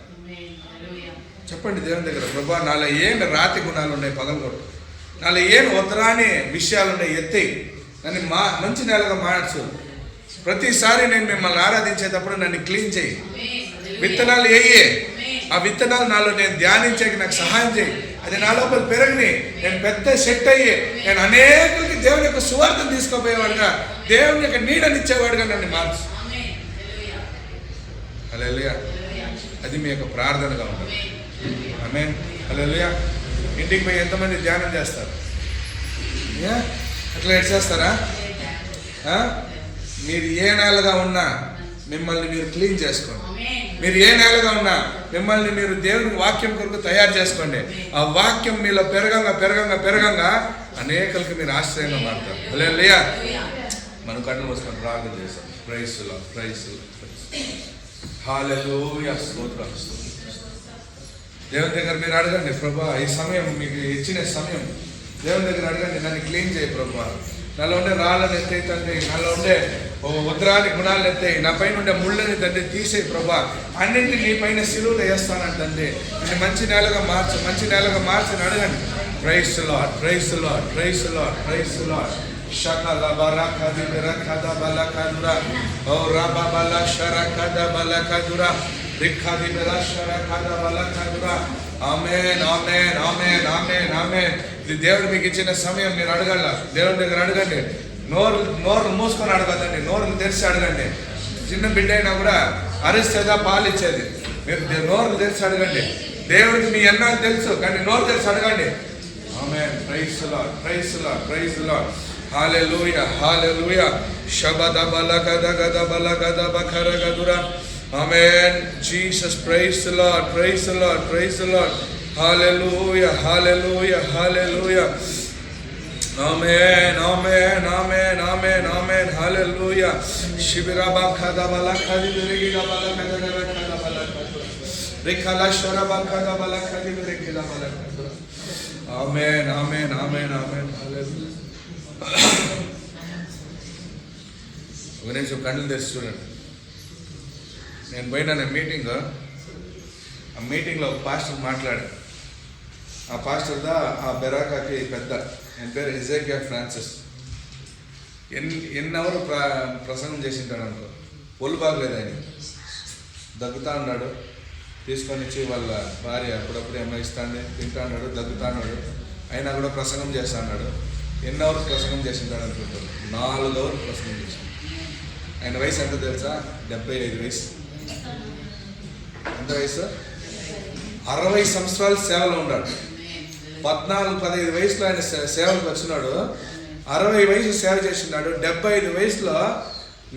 చెప్పండి దేవుని దగ్గర, ప్రభా నాలో ఏం రాతి గుణాలు ఉన్నాయి పగలగొట్టు, నాలో ఏం వద్రాని విషయాలు ఉన్నాయి ఎత్తి, నన్ను మంచి నేలగా మార్చు. ప్రతిసారి నేను మిమ్మల్ని ఆరాధించేటప్పుడు నన్ను క్లీన్ చేయి. విత్తనాలు వేయి, ఆ విత్తనాలు నాలో నేను ధ్యానించేకి నాకు సహాయం చేయి. అది నా లోపల పెరగని, నేను పెద్ద సెట్ అయ్యి నేను అనేకులకి దేవుని యొక్క సువార్తను తీసుకోపోయేవాడుగా, దేవుని యొక్క నీడనిచ్చేవాడుగా నన్ను మార్చు. హల్లెలూయా. అది మీ యొక్క ప్రార్థనగా ఉంటుంది. ఆమేన్. హల్లెలూయా. ఇంటికి పోయి ఎంతమంది ధ్యానం చేస్తారు? అట్లా చేస్తారా? మీరు ఏ నెలగా ఉన్నా మిమ్మల్ని మీరు క్లీన్ చేసుకోండి. మీరు ఏ నెలగా ఉన్నా మిమ్మల్ని మీరు దేవుని వాక్యం కొరకు తయారు చేసుకోండి. ఆ వాక్యం మీలో పెరగంగా పెరగంగా పెరగంగా అనేకలకి మీరు ఆశ్రయంగా మారుతారు. హల్లెలూయా. మనం కళ్ళు మూసుకొని ప్రార్థన చేస్తాం. Praise the Lord, praise the Lord. Hallelujah. స్తోత్రం. దేవుని దగ్గర మీరు అడగండి, ప్రభా ఈ సమయం మీకు ఇచ్చిన సమయం దేవుని దగ్గర అడగండి, నన్ను క్లీన్ చేయి ప్రభా. నాలో ఉండే రాళ్ళని ఎత్తేయి తండ్రి, నాలో ఉండే ఉద్రాని గుణాలను ఎత్తేయి, నా పైన ఉండే ముళ్ళని తండ్రి తీసేయి ప్రభా. అన్నింటినీ నీ పైన సిలువలో వేస్తానంట తండ్రి. నన్ను మంచి నేలగా మార్చు, మంచి నేలగా మార్చని అడగండి. Praise the Lord, praise the Lord, praise the Lord, praise the Lord. షకల బరకది బరకద బలకదురా ఓ రబ బల షరకద బలకదురా రిఖది బరషరకద బలకదురా. ఆమేన్, ఆమేన్, ఆమేన్, ఆమేన్, ఆమేన్. ఇది దేవుడు మీకు ఇచ్చిన సమయం. మీరు అడగల, దేవుడి దగ్గర అడగండి. నోరు మూసుకొని అడగదండి, నోరును తెరిచి అడగండి. చిన్న బిడ్డ అయినా కూడా అరిస్తేదా పాలు ఇచ్చేది. మీరు నోరు తెరిచి అడగండి. దేవుడికి మీ ఎన్నాళ్ళు తెలుసు, కానీ నోరు తెరిచి అడగండి. Amen. Praise the Lord, praise the Lord, praise the Lord. Hallelujah, hallelujah. షబద బలగద గద బలగద బఖరగదురా. Amen. Jesus, praise the Lord, praise the Lord, praise the Lord. Hallelujah, hallelujah, hallelujah. Amen, amen, amen, amen, amen. Hallelujah. శిబిరబా ఖదబల ఖది విరిగిల బల ఖదగర ఖదబల ఖదురా రిఖల శరబ ఖదబల ఖది విరిగిల బల ఖదురా. ఆమేన్, ఆమేన్, ఆమేన్, ఆమేన్. హల్లెలూయా. ఒక నిమిషం కళ్ళు తెరిచి చూడండి. నేను పోయినా మీటింగ్, ఆ మీటింగ్లో ఒక పాస్టర్ మాట్లాడాను. ఆ పాస్టర్ ఆ బెరాకాకి పెద్ద, ఆయన పేరు హెజేకియా ఫ్రాన్సిస్. ఎన్ని అవర్ ప్రసంగం చేసింటాడు అనుకో. ఒళ్ళు బాగలేదు, ఆయన దగ్గుతా ఉన్నాడు. తీసుకొని ఇచ్చి వాళ్ళ భార్య అప్పుడప్పుడు ఏమో ఇస్తాండి, తింటా ఉన్నాడు, దగ్గుతా ఉన్నాడు. అయినా కూడా ప్రసంగం చేస్తా అన్నాడు. ఎన్ని అవర్ ప్రసంగం చేసింటాడు అనుకుంటాడు? 4 అవర్లు ప్రసంగం చేశాడు. ఆయన వయసు ఎంత తెలుసా? 75 వయసు. ఎంత వయసు? 60 సంవత్సరాలు సేవలో ఉన్నాడు. 14-15 వయసులో ఆయన సేవలకు వచ్చినాడు. 60 వయసు సేవ చేసినాడు. 75 వయసులో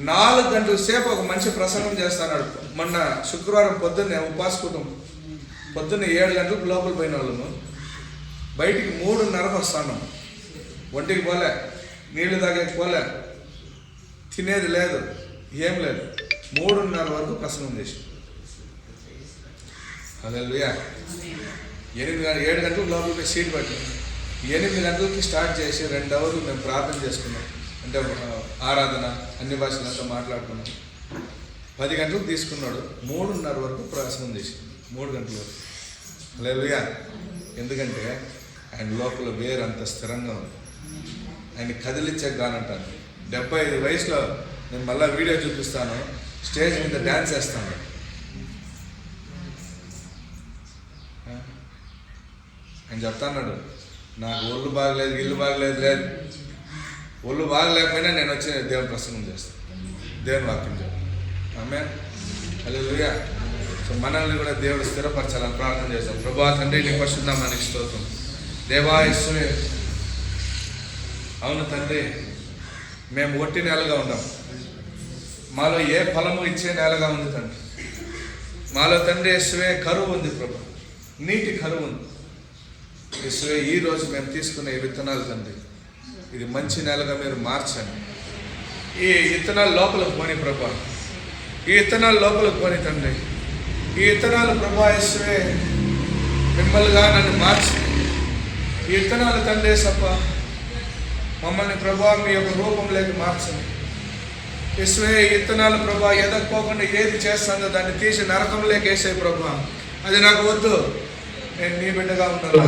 4 గంటల సేపు ఒక మంచి ప్రసంగం చేస్తున్నాడు. మొన్న శుక్రవారం పొద్దున్నే ఉపవాస కుటుంబం పొద్దున్నే 7 గంటలకు లోపల పోయిన వాళ్ళము బయటికి 3:30 వస్తున్నాం. ఒంటికి పోలే, నీళ్లు తాగేకి పోలే, తినేది లేదు, ఏం లేదు. 3:30 వరకు ప్రసంగం చేసి హల్లెలూయా. 7 గంటలకు లోపలికి సీట్ పట్టింది. 8 గంటలకి స్టార్ట్ చేసి 2 అవర్లు మేము ప్రార్థన చేసుకున్నాం. అంటే ఆరాధన అన్ని భాషలంతా మాట్లాడుకున్నాం. 10 గంటలకు తీసుకున్నాడు. 3:30 వరకు ప్రసంగం చేసి 3 గంటల వరకు. హల్లెలూయా. ఎందుకంటే ఆయన లోపల వేరు అంత స్థిరంగా ఉంది. ఆయన కదిలిచ్చే కానంటాను. 75 వయసులో నేను మళ్ళీ వీడియో చూపిస్తాను, స్టేజ్ మీద డ్యాన్స్ వేస్తాను. ఆయన చెప్తాన్నాడు, నాకు ఒళ్ళు బాగలేదు, ఇల్లు బాగలేదు, లేదు ఒళ్ళు బాగలేకపోయినా నేను వచ్చి దేవుని ప్రసంగం చేస్తాను, దేవుని వాక్యం చెప్తాను. ఆమేన్. హల్లెలూయా. సో మనల్ని కూడా దేవుడు స్థిరపరచాలని ప్రార్థన చేస్తాం. ప్రభువా తండ్రి నీ పరిశుద్ధ నామానికి స్తోత్రం. దేవా యేసువే, అవును తండ్రి, మేము ఒట్టి నేలగా ఉన్నాం. మాలో ఏ ఫలము ఇచ్చే నేలగా ఉంది తండ్రి. మాలో తండ్రి యేసువే కరువు ఉంది ప్రభు, నీటి కరువు ఉంది యేసువే. ఈరోజు మేము తీసుకున్న ఈ విత్తనాలు తండ్రి, ఇది మంచి నేలగా మీరు మార్చండి. ఈ విత్తనాలు లోపలికి పోని ప్రభా, ఈ విత్తనాలు లోపలికి పోని తండ్రి. ఈ విత్తనాలు ప్రభా యేసువే మిమ్మల్నిగా నన్ను మార్చి, ఈ విత్తనాలు తండ్రి సప్ప మమ్మల్ని ప్రభా మీ యొక్క రూపంలోకి మార్చండి యేసువే. ఈ విత్తనాలు ప్రభా ఎదక్కోకుండా ఏది చేస్తుందో దాన్ని తీసి నరకంలోకి వేసే ప్రభా, అది నాకు వద్దు. నేను నీ బిడ్డగా ఉన్నాను,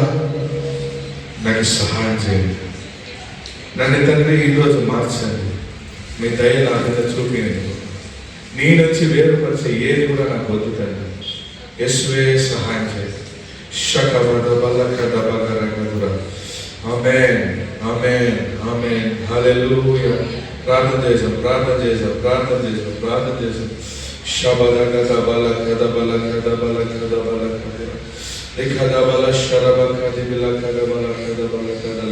నాకు సహాయం చేయండి. నన్ను తండ్రి ఈరోజు మార్చండి. మీ దయ నా మీద చూపించండి. నీ నుంచి వేరుపరిచే ఏది కూడా నాకు వద్దు తండ్రి. యేసువే సహాయం చేయండి. ఆమేన్, ఆమేన్, ఆమేన్. హల్లెలూయా. ప్రార్థన చేసాం. శబల కదబల కదబల కదబల కదబల కదబల ఇకదబల శరబ కదిబల కదబల కదబల కదల.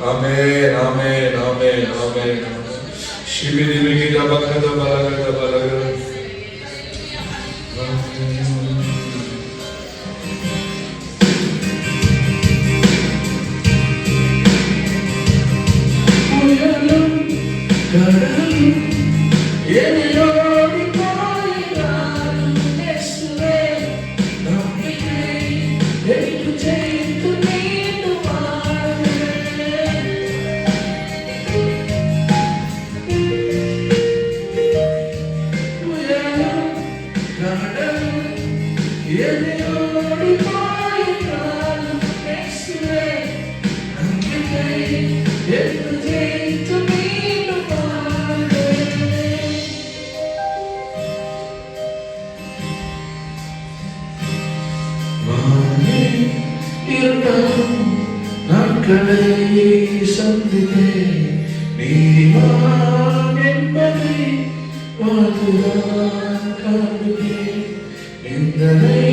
ఆమేన్, ఆమేన్, ఆమేన్, ఆమేన్. శిబిరి మిగిదబ కదబల కదబల కదబల. சந்தித்தே நீதிமான் என்பதை வாழ்ந்துதான் காண்கிறேன். எத்தனை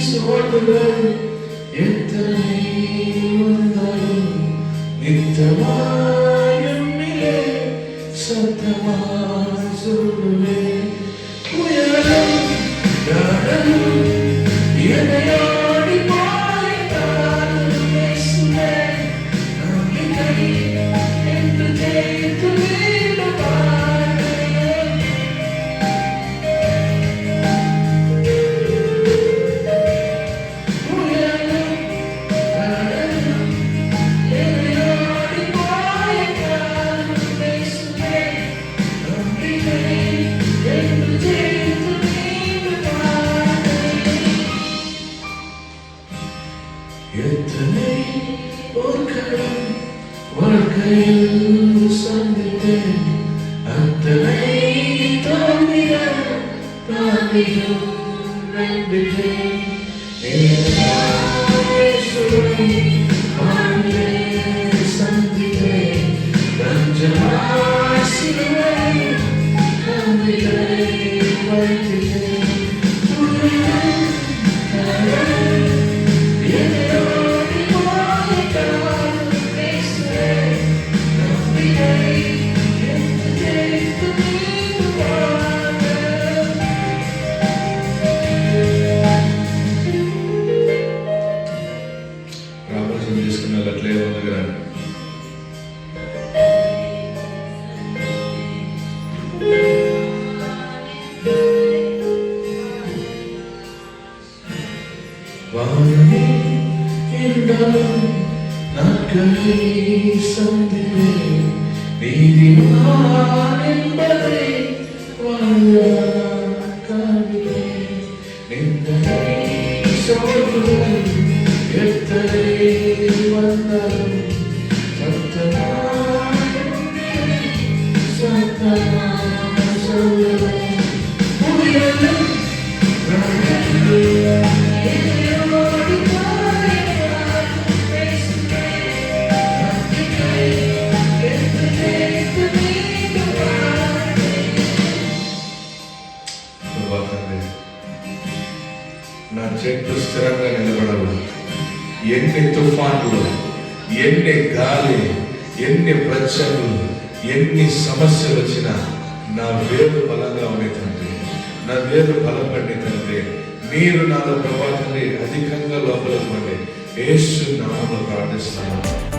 சோதனைகள் எத்தனை வந்தாலும் நித்தமாய் என்னிலே சத்தமாய் சொல்லுவேன். புயலும் கடலும் எதையோடி போய்த்தாலும் பேசுவேன். நம்பிக்கை என்று ஜெயித்து விடுவார்கள். புயலும் கடலும் எதையோடி போய்த்தாலும் பேசுவேன். நம்பிக்கை என்று ஜெயித்து விடுவார்கள். எத்தனை போர்க்களம் வாழ்க்கையில் சந்தித்தேன். அத்தனை தோல்விகள் தாண்டியும் வென்றேன். இயேசுவை வாழ்விலே சந்தித்தேன். தஞ்சமாய் சிலுவையில் நம்பிக்கை வைத்தேன். புயலும் கடலும் எதையோடி போய்த்தாலும் பேசுவேன். நம்பிக்கை என்று ஜெயித்து விடுவார்கள். సంధివే నీది మానెంబరే వాయా కావివే నిందై సోదువే ఎత్తరే వందరం సత్తనా సత్తనా సౌరవే పురియలు నా చెట్టు స్థిరంగా నిలబడవు. ఎన్ని తుఫాన్లు, ఎన్ని గాలి, ఎన్ని ప్రచంలు, ఎన్ని సమస్యలు వచ్చినా నా వేరు బలంగా ఉండే తండ్రి, నా వేరు బలపడి తండ్రి, మీరు నాలో ప్రభాతండి అధికంగా లోపల పడి యేసు నామములో ప్రార్థిస్తున్నాను.